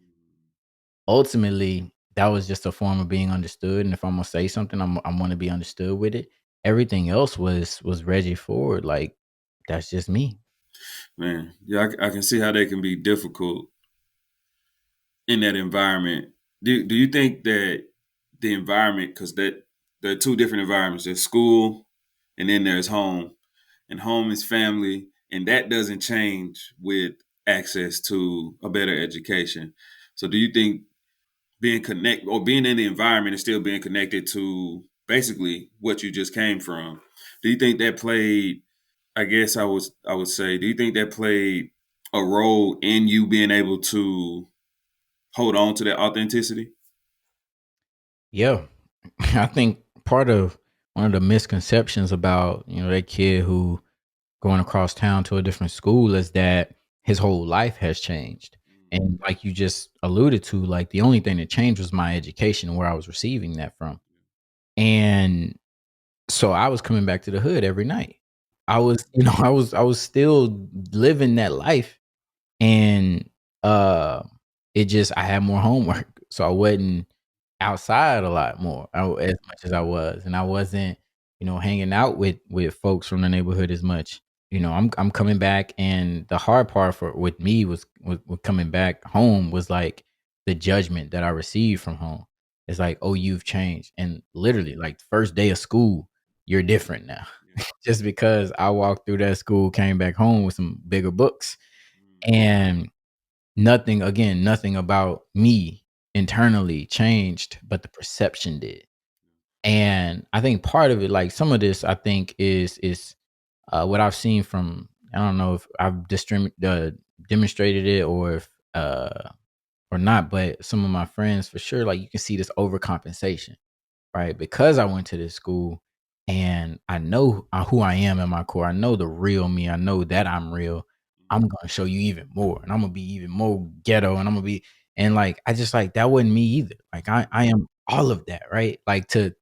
ultimately that was just a form of being understood. And if I'm gonna say something, I'm gonna be understood with it. Everything else was Reggie Ford. Like that's just me. Man, yeah, I can see how they can be difficult in that environment. Do you think that the environment, because that there are two different environments. There's school, and then there's home, and home is family, and that doesn't change with access to a better education. So, do you think being connect or being in the environment and still being connected to basically what you just came from, do you think that played? I guess I would say, do you think that played a role in you being able to hold on to that authenticity? Yeah. I think part of one of the misconceptions about, that kid who going across town to a different school is that his whole life has changed. And like you just alluded to, like the only thing that changed was my education, where I was receiving that from. And so I was coming back to the hood every night. I was, I was still living that life, and uh it just I had more homework, so I wasn't outside a lot more as much as I was, and I wasn't hanging out with folks from the neighborhood as much. I'm coming back, and the hard part for with me was coming back home was like the judgment that I received from home. It's like, oh, you've changed, and literally like the first day of school, you're different now. Just because I walked through that school, came back home with some bigger books, and nothing about me internally changed, but the perception did. And I think part of it, like some of this, I think is what I've seen from. I don't know if I've demonstrated it or if or not, but some of my friends for sure, like you can see this overcompensation, right? Because I went to this school and I know who I am at my core. I know the real me. I know that I'm real. I'm gonna show you even more, and I'm gonna be even more ghetto, and I'm gonna be and like I just like that wasn't me either. Like I am all of that, right? Like to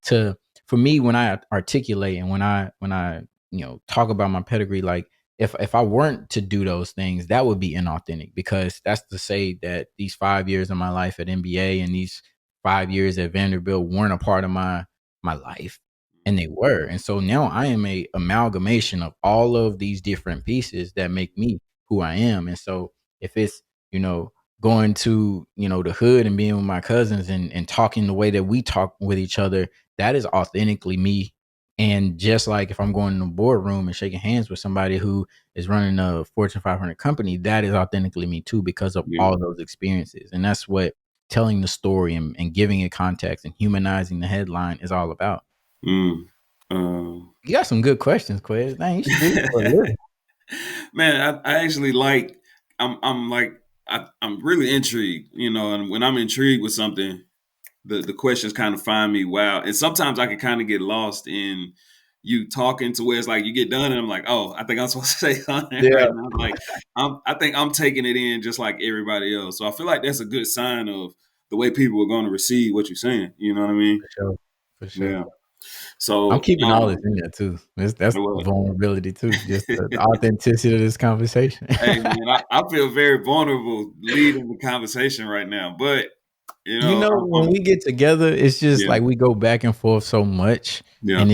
for me when I articulate and when I talk about my pedigree, like if I weren't to do those things, that would be inauthentic, because that's to say that these 5 years of my life at NBA and these 5 years at Vanderbilt weren't a part of my life, and they were. And so now I am a amalgamation of all of these different pieces that make me who I am. And so if it's, you know, going to, the hood and being with my cousins and talking the way that we talk with each other, that is authentically me And just like if I'm going in the boardroom and shaking hands with somebody who is running a Fortune 500 company, that is authentically me too because of Yeah. all of those experiences. And that's what telling the story and giving it context and humanizing the headline is all about. Mm. Um, You got some good questions, Quez. Dang, you should do this for a living. Man, I actually like. I'm like I'm really intrigued. You know, and when I'm intrigued with something, the questions kind of find me wow. And sometimes I can kind of get lost in you talking to where it's like you get done and I'm like, oh, I think I'm supposed to say something right Yeah, now. Like I think I'm taking it in just like everybody else. So I feel like that's a good sign of the way people are going to receive what you're saying. You know what I mean? for sure. For sure. Yeah. I'm So keeping all this in there too. That's well, vulnerability too. Just the authenticity of this conversation. hey man, I feel very vulnerable leading the conversation right now, but you You know, know, when we get together, it's just yeah, like we go back and forth so much, yeah. and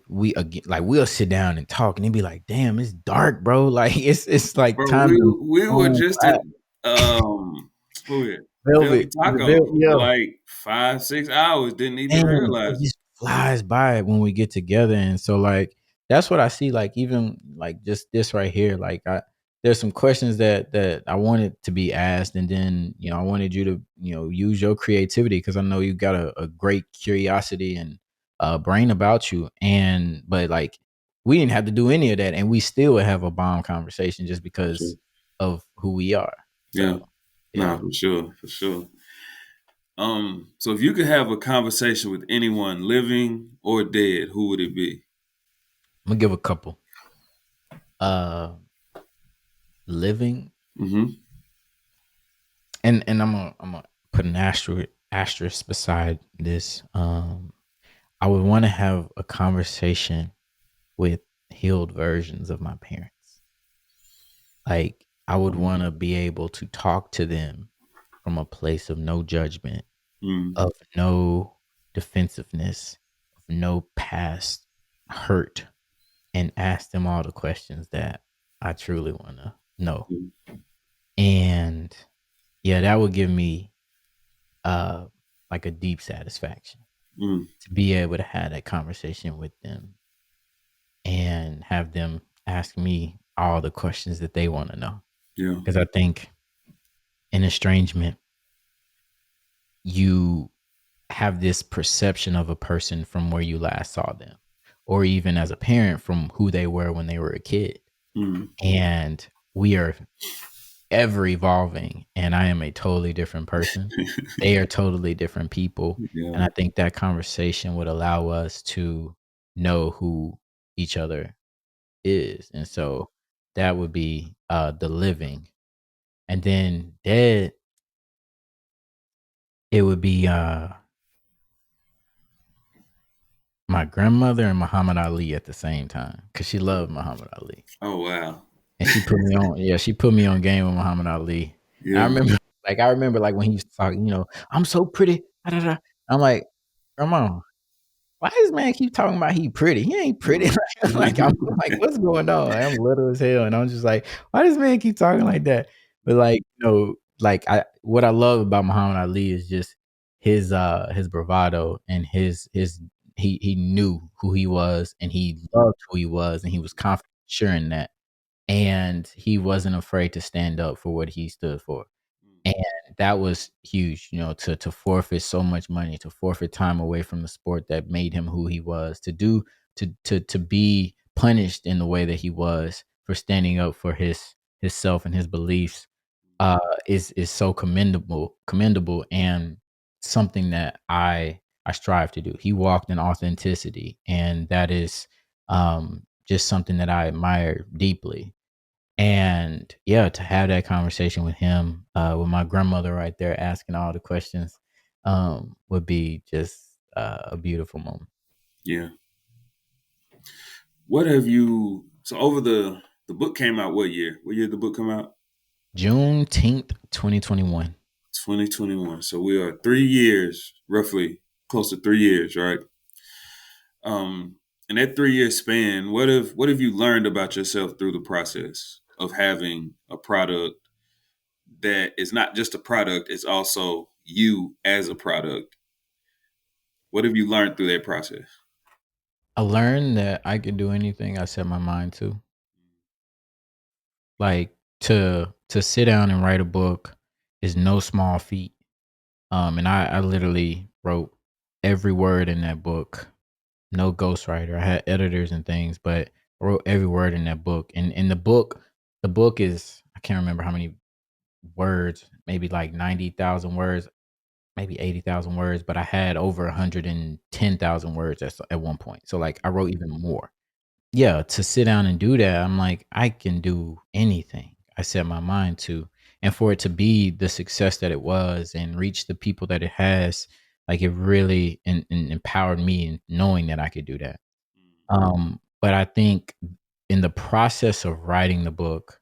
we again like we'll sit down and talk, and they be like, "Damn, it's dark, bro." Like it's like Bro, time to we were just at who here? Velvet velvet, Taco for yeah. like 5, 6 hours. Didn't even Man, it realize it. just flies by when we get together, and so, like, that's what I see, like, even, like, just this right here, like, there's some questions that I wanted to be asked, and then, I wanted you to, use your creativity because I know you got a great curiosity and, brain about you, but, like, we didn't have to do any of that, and we still would have a bomb conversation just For sure. because of who we are, Yeah, so, nah, yeah. for sure, for sure. So if you could have a conversation with anyone, living or dead, who would it be? Imma give a couple. Uh, living. Mm-hmm. And I'm gonna put an asterisk beside this. I would want to have a conversation with healed versions of my parents. Like I would want to be able to talk to them from a place of no judgment, Mm, of no defensiveness, of no past hurt, and ask them all the questions that I truly want to know. mm, And yeah, that would give me uh like a deep satisfaction mm, to be able to have that conversation with them and have them ask me all the questions that they want to know. yeah. Because I think in estrangement, you have this perception of a person from where you last saw them, or even as a parent from who they were when they were a kid. Mm, And we are ever evolving, and I am a totally different person. They are totally different people, yeah. and I think that conversation would allow us to know who each other is, and so that would be, the living, and then dead, it would be, my grandmother and Muhammad Ali at the same time because she loved Muhammad Ali. Oh wow. And she put me on game with Muhammad Ali. And I Yeah. remember like when he used to talk, "I'm so pretty, da, da, da." I'm like, "Grandma, why does man keep talking about he pretty? He ain't pretty." Mm. I'm like, "What's going on?" Like, I'm little as hell, and I'm just like, "Why does man keep talking like that?" But like, like what I love about Muhammad Ali is just his bravado and his he knew who he was and he loved who he was and he was confident, sure in that. And he wasn't afraid to stand up for what he stood for. And that was huge, to forfeit so much money, to forfeit time away from the sport that made him who he was, to be punished in the way that he was for standing up for his self and his beliefs, uh, is so commendable, and something that I strive to do. He walked in authenticity, and that is just something that I admire deeply. And yeah, to have that conversation with him, with my grandmother right there asking all the questions, would be just a beautiful moment. Yeah. What have you so over the book came out what year? What year did the book come out? Juneteenth, 2021. 2021. So we are 3 years, roughly close to 3 years, right? In that 3 year span, what have you learned about yourself through the process of having a product that is not just a product, it's also you as a product? What have you learned through that process? I learned that I could do anything I set my mind to. Like to sit down and write a book is no small feat. And I literally wrote every word in that book. No ghostwriter. I had editors and things, but I wrote every word in that book. And in the book is I can't remember how many words, maybe like 90,000 words, maybe 80,000 words, but I had over 110,000 words at one point. So like I wrote even more. Yeah, to sit down and do that, I'm like, I can do anything I set my mind to. And for it to be the success that it was and reach the people that it has, like it really empowered me in knowing that I could do that. But I think in the process of writing the book,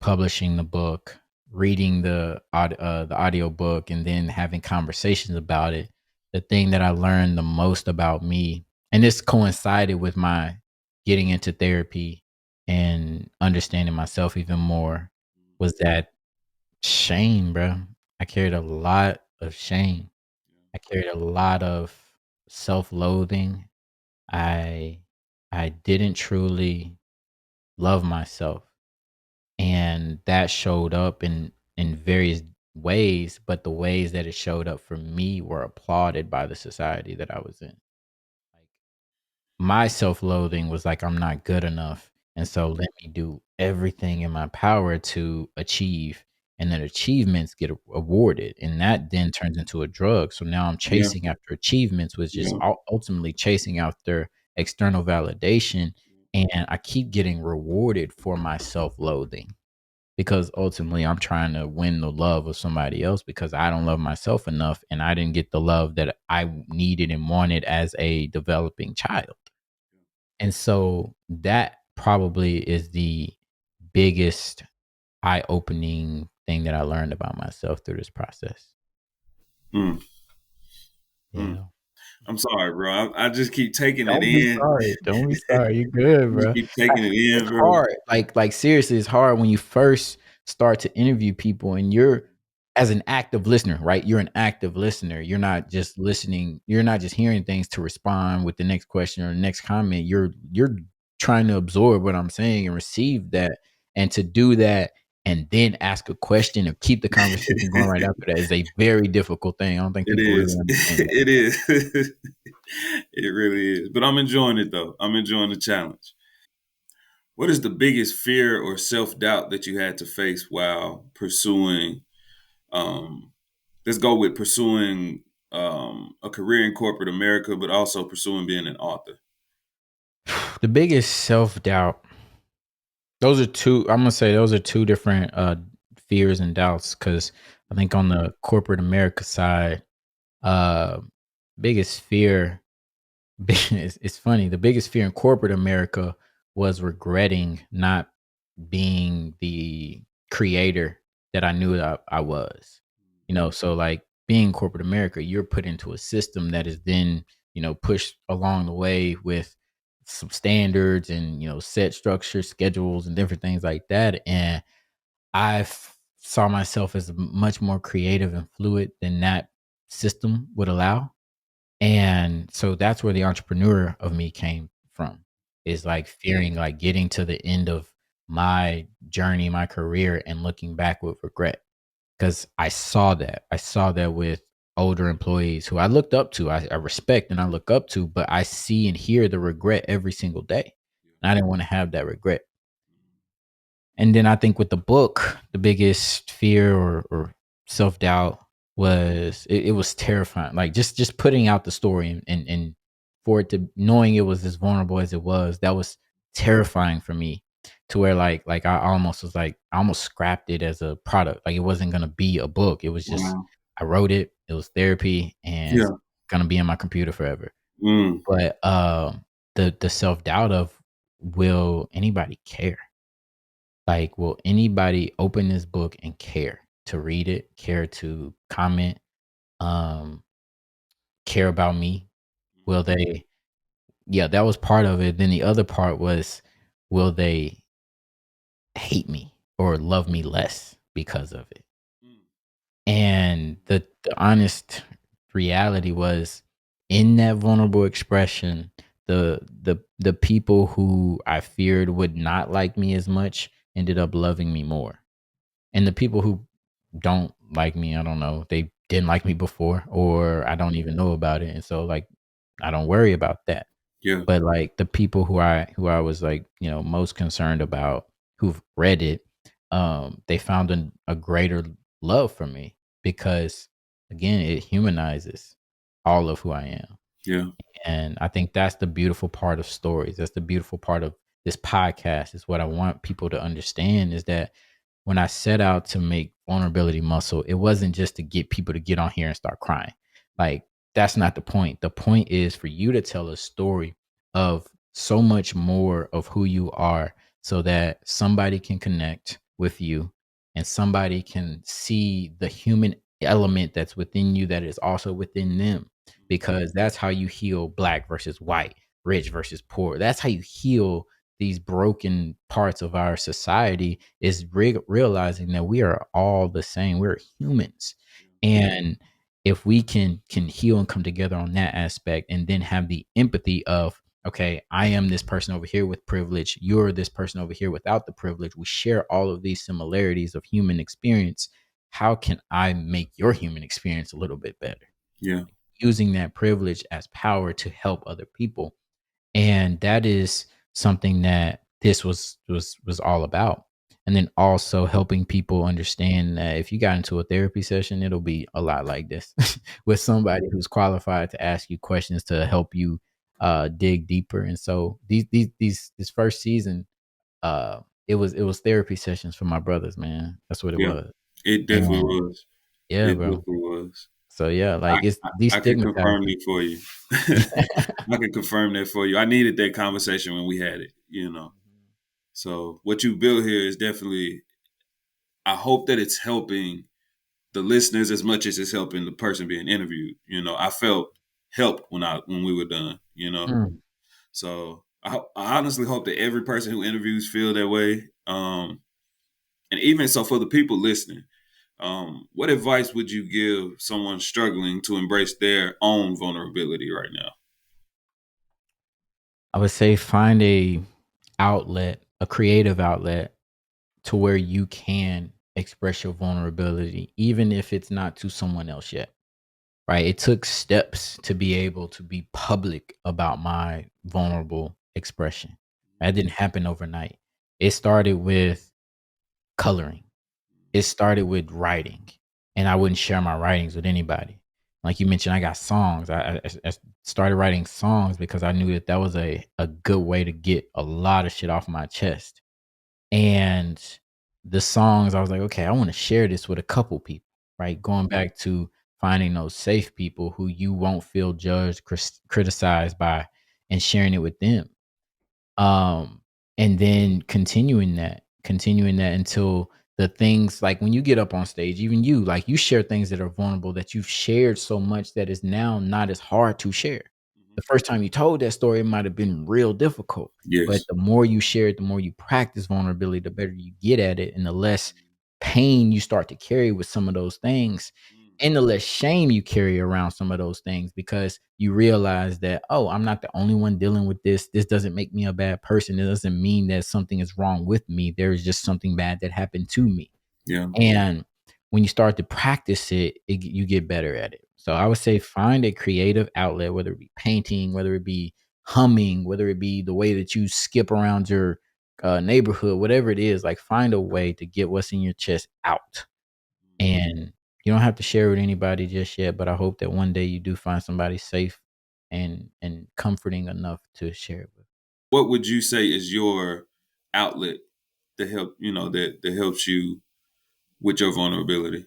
publishing the book, reading the audio book, and then having conversations about it, the thing that I learned the most about me, and this coincided with my getting into therapy and understanding myself even more, was that shame, bro. I carried a lot of shame. I carried a lot of self-loathing. I I didn't truly love myself, and that showed up in various ways, but the ways that it showed up for me were applauded by the society that I was in. Like my self-loathing was like I'm not good enough, and so let me do everything in my power to achieve, and then achievements get awarded, and that then turns into a drug. So now I'm Yeah, chasing after achievements, which is yeah, ultimately chasing after external validation, and I keep getting rewarded for my self-loathing because ultimately I'm trying to win the love of somebody else because I don't love myself enough and I didn't get the love that I needed and wanted as a developing child. And so that probably is the biggest eye-opening thing that I learned about myself through this process. mm, mm. Yeah. I'm sorry, bro. I just keep taking it Don't be in. sorry. Don't be sorry. You're good, Just bro. keep taking it in, It's bro. hard. Like seriously, it's hard when you first start to interview people and you're as an active listener, right? You're an active listener. You're not just listening. You're not just hearing things to respond with the next question or the next comment. You're trying to absorb what I'm saying and receive that. And to do that and then ask a question or keep the conversation going right after that is a very difficult thing. I don't think It people really is. understand that. It is. It really is. But I'm enjoying it though. I'm enjoying the challenge. What is the biggest fear or self doubt that you had to face while pursuing? Um, let's go with pursuing a career in corporate America, but also pursuing being an author. The biggest self-doubt. Those are 2 I'm gonna say those are 2 different, fears and doubts. Because I think on the corporate America side, uh, biggest fear it's funny, the biggest fear in corporate America was regretting not being the creator that I knew that I was. You know, so, like, being corporate America, you're put into a system that is then, pushed along the way with some standards and, set structure, schedules, and different things like that, and saw myself as much more creative and fluid than that system would allow. And so that's where the entrepreneur of me came from, is like fearing like getting to the end of my journey, my career, and looking back with regret. Cause I saw that. I saw that with older employees who I looked up to, I respect and I look up to, but I see and hear the regret every single day. And I didn't want to have that regret. And then I think with the book, the biggest fear or self doubt was it was terrifying. Like just putting out the story and for it to knowing it was as vulnerable as it was, that was terrifying for me. To where like I almost was like I almost scrapped it as a product. Like it wasn't gonna be a book. It was just Wow. I wrote it. It was therapy, and it's Yeah. gonna be in my computer forever. Mm. But the self doubt of will anybody care? Like, will anybody open this book and care to read it, care to comment, um, care about me? Will they Yeah, that was part of it. Then the other part was, will they hate me or love me less because of it? Mm. And the honest reality was in that vulnerable expression, the people who I feared would not like me as much ended up loving me more. And the people who don't like me, I don't know, they didn't like me before, or I don't even know about it. And so like I don't worry about that. Yeah. But like the people who I was like, most concerned about, who've read it, they found a greater love for me because again, it humanizes all of who I am. Yeah. And I think that's the beautiful part of stories. That's the beautiful part of this podcast, is what I want people to understand, is that when I set out to make vulnerability muscle, it wasn't just to get people to get on here and start crying. Like, that's not the point. The point is for you to tell a story of so much more of who you are, so that somebody can connect with you and somebody can see the human element that's within you that is also within them, because that's how you heal black versus white, rich versus poor. That's how you heal these broken parts of our society, is realizing that we are all the same. We're humans. And if we can heal and come together on that aspect, and then have the empathy of, okay, I am this person over here with privilege, you're this person over here without the privilege, we share all of these similarities of human experience. How can I make your human experience a little bit better, Yeah. using that privilege as power to help other people? And that is something that this was all about. And then also helping people understand that if you got into a therapy session, it'll be a lot like this with somebody who's qualified to ask you questions to help you dig deeper. And so this first season, it was therapy sessions for my brothers, man. That's what it Yeah. was. It definitely And was. yeah, It bro. definitely was. So yeah, I, like it's I, I can confirm destigmatizing. it for you. I can confirm that for you. I needed that conversation when we had it. So what you built here is definitely, I hope that it's helping the listeners as much as it's helping the person being interviewed. I felt helped when we were done. Mm. So I honestly hope that every person who interviews feel that way. And even so, for the people listening, what advice would you give someone struggling to embrace their own vulnerability right now? I would say find a creative outlet to where you can express your vulnerability, even if it's not to someone else yet. Right? It took steps to be able to be public about my vulnerable expression. That didn't happen overnight. It started with coloring. It started with writing, and I wouldn't share my writings with anybody. Like you mentioned, I got songs. I started writing songs because I knew that was a good way to get a lot of shit off my chest. And the songs, I was like, okay, I want to share this with a couple people, right? Going back to finding those safe people who you won't feel judged, criticized by, and sharing it with them. Um, and then continuing that until the things, like when you get up on stage, even you, like you share things that are vulnerable that you've shared so much that is now not as hard to share. Mhm. The first time you told that story, it might have been real difficult, but Yes. the more you share it, the more you practice vulnerability, the better you get at it, and the less pain you start to carry with some of those things, and the less shame you carry around some of those things, because you realize that, oh, I'm not the only one dealing with this. This doesn't make me a bad person. It doesn't mean that something is wrong with me. There is just something bad that happened to me. Yeah. And when you start to practice you get better at it. So I would say find a creative outlet, whether it be painting, whether it be humming, whether it be the way that you skip around your neighborhood, whatever it is, like find a way to get what's in your chest out. And you don't have to share with anybody just yet, but I hope that one day you do find somebody safe and comforting enough to share it with. What would you say is your outlet to help, that helps you with your vulnerability?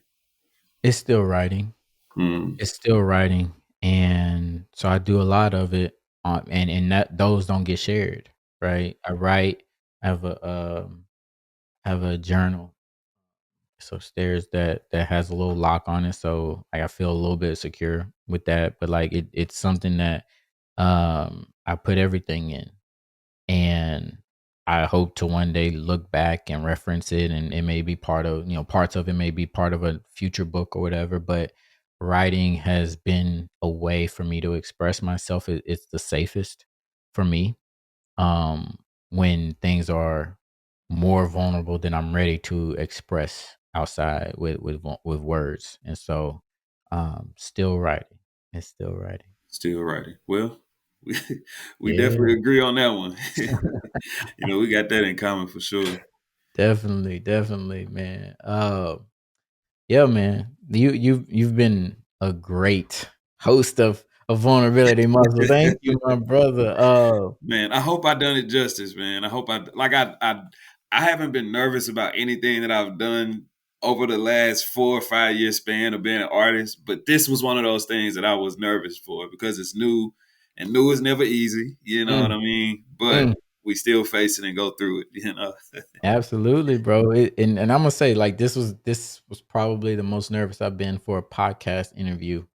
It's still writing. Mm. It's still writing, and so I do a lot of it, and that those don't get shared, right? I write. I have a journal. It's upstairs that has a little lock on it, so like, I feel a little bit secure with that. But like it's something that I put everything in, and I hope to one day look back and reference it, and it may be part of, parts of it may be part of a future book or whatever. But writing has been a way for me to express myself. It's the safest for me, um, when things are more vulnerable than I'm ready to express outside with words. And so, still writing. It's still writing. Still writing. Well, we we Yeah. definitely agree on that one. We got that in common for sure. Definitely, definitely, man. Yeah, man. You've been a great host of Vulnerability Muscle. Thank you, my brother. Man, I hope I done it justice, man. I hope I haven't been nervous about anything that I've done over the last 4 or 5 year span of being an artist, but this was one of those things that I was nervous for because it's new, and new is never easy. You know what mm, I mean? But mm. we still face it and go through it. Absolutely, bro. And I'm gonna say, like, this was probably the most nervous I've been for a podcast interview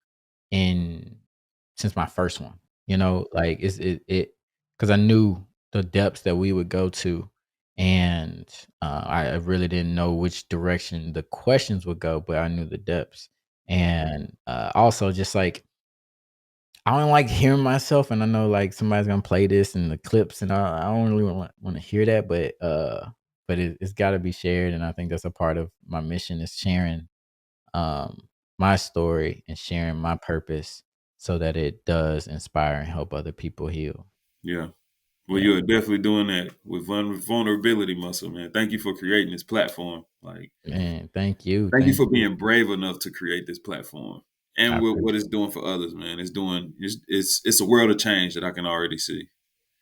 in since my first one. Like because I knew the depths that we would go to, and I really didn't know which direction the questions would go, but I knew the depths, and also just like I don't like hearing myself, and I know like somebody's gonna play this in the clips, and I don't really want to hear that, but it's got to be shared, and I think that's a part of my mission is sharing my story and sharing my purpose so that it does inspire and help other people heal. Yeah. Well, Yeah, you are definitely doing that with vulnerability muscle, man. Thank you for creating this platform. Like, man. Thank you, thank you thank for you. being brave enough to create this platform I and what appreciate. it's doing for others, man. It's a world of change that I can already see.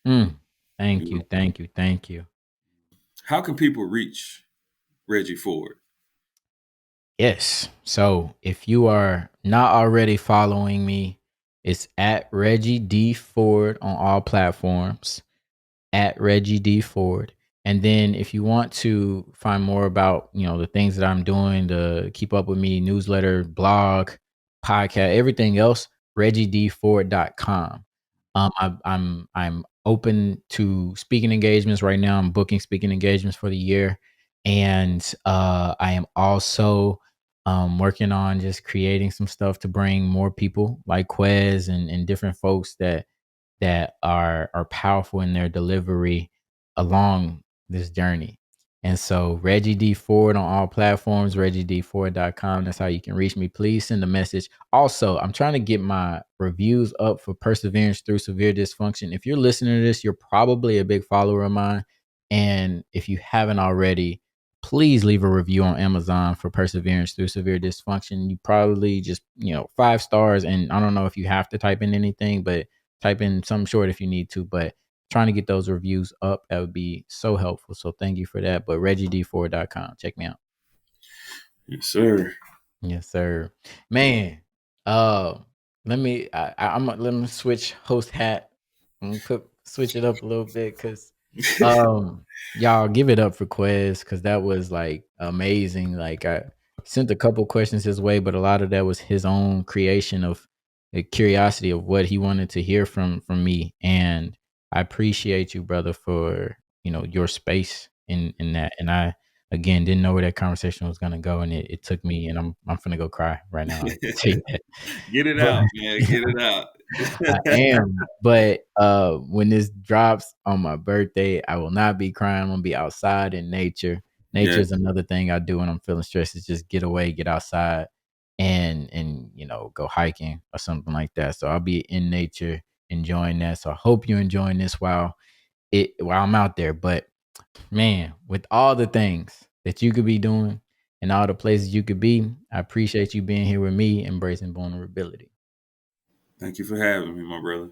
Thank You you, know, thank you, thank you. how can people reach Reggie Ford? Yes. So if you are not already following me, it's at Reggie D Ford on all platforms. At Reggie D Ford. And then if you want to find more about, the things that I'm doing to keep up with me, newsletter, blog, podcast, everything else, reggiedford.com. I'm open to speaking engagements right now. I'm booking speaking engagements for the year. And I am also working on just creating some stuff to bring more people like Quez and different folks that are powerful in their delivery along this journey. And so Reggie D Ford on all platforms, reggiedford.com. That's how you can reach me. Please send a message. Also, I'm trying to get my reviews up for Perseverance Through Severe Dysfunction. If you're listening to this, you're probably a big follower of mine. And if you haven't already, please leave a review on Amazon for Perseverance Through Severe Dysfunction. You probably just, 5 stars. And I don't know if you have to type in anything, but type in some short if you need to, but trying to get those reviews up, that would be so helpful. So thank you for that. But reggied4.com. Check me out. Yes, sir. Yes, sir. Man, uh, let me switch host hat. I'm gonna switch it up a little bit because y'all give it up for Quez because that was like amazing. Like I sent a couple questions his way, but a lot of that was his own creation of the curiosity of what he wanted to hear from me. And I appreciate you, brother, for your space in that. And I again didn't know where that conversation was gonna go, and it took me, and I'm finna go cry right now. I can tell you that. Get it But out, man. Get it out. I am. But when this drops on my birthday, I will not be crying. I'm gonna be outside in nature. Nature Yeah. is another thing I do when I'm feeling stressed, is just get away, get outside and go hiking or something like that. So I'll be in nature enjoying that. So I hope you're enjoying this while I'm out there. But man, with all the things that you could be doing and all the places you could be, I appreciate you being here with me, embracing vulnerability. Thank you for having me, my brother.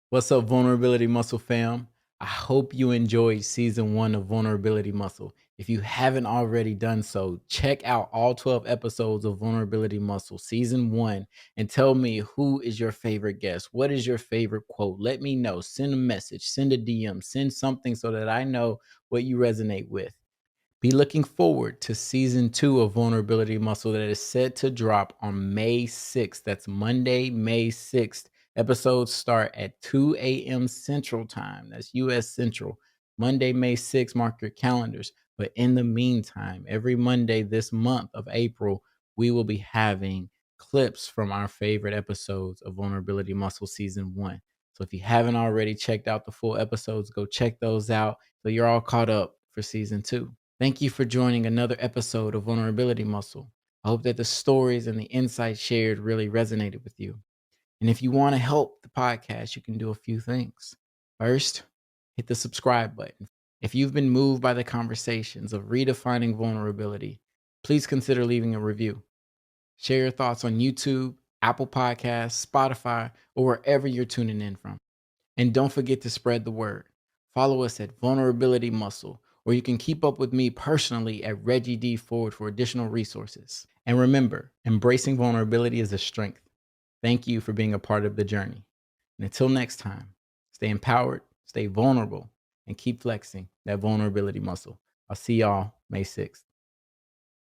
What's up, Vulnerability Muscle fam? I hope you enjoyed season 1 of Vulnerability Muscle. If you haven't already done so, check out all 12 episodes of Vulnerability Muscle season 1 and tell me, who is your favorite guest? What is your favorite quote? Let me know. Send a message, send a DM, send something so that I know what you resonate with. Be looking forward to season 2 of Vulnerability Muscle that is set to drop on May 6th. That's Monday, May 6th. Episodes start at 2 a.m. Central Time. That's US Central. Monday, May 6th. Mark your calendars. But in the meantime, every Monday this month of April, we will be having clips from our favorite episodes of Vulnerability Muscle season 1. So if you haven't already checked out the full episodes, go check those out so you're all caught up for season 2. Thank you for joining another episode of Vulnerability Muscle. I hope that the stories and the insights shared really resonated with you. And if you want to help the podcast, you can do a few things. First, hit the subscribe button. If you've been moved by the conversations of redefining vulnerability, please consider leaving a review. Share your thoughts on YouTube, Apple Podcasts, Spotify, or wherever you're tuning in from. And don't forget to spread the word. Follow us at Vulnerability Muscle, or you can keep up with me personally at Reggie D Forward for additional resources. And remember, embracing vulnerability is a strength. Thank you for being a part of the journey. And until next time, stay empowered, stay vulnerable, and keep flexing that vulnerability muscle. I'll see y'all May 6th.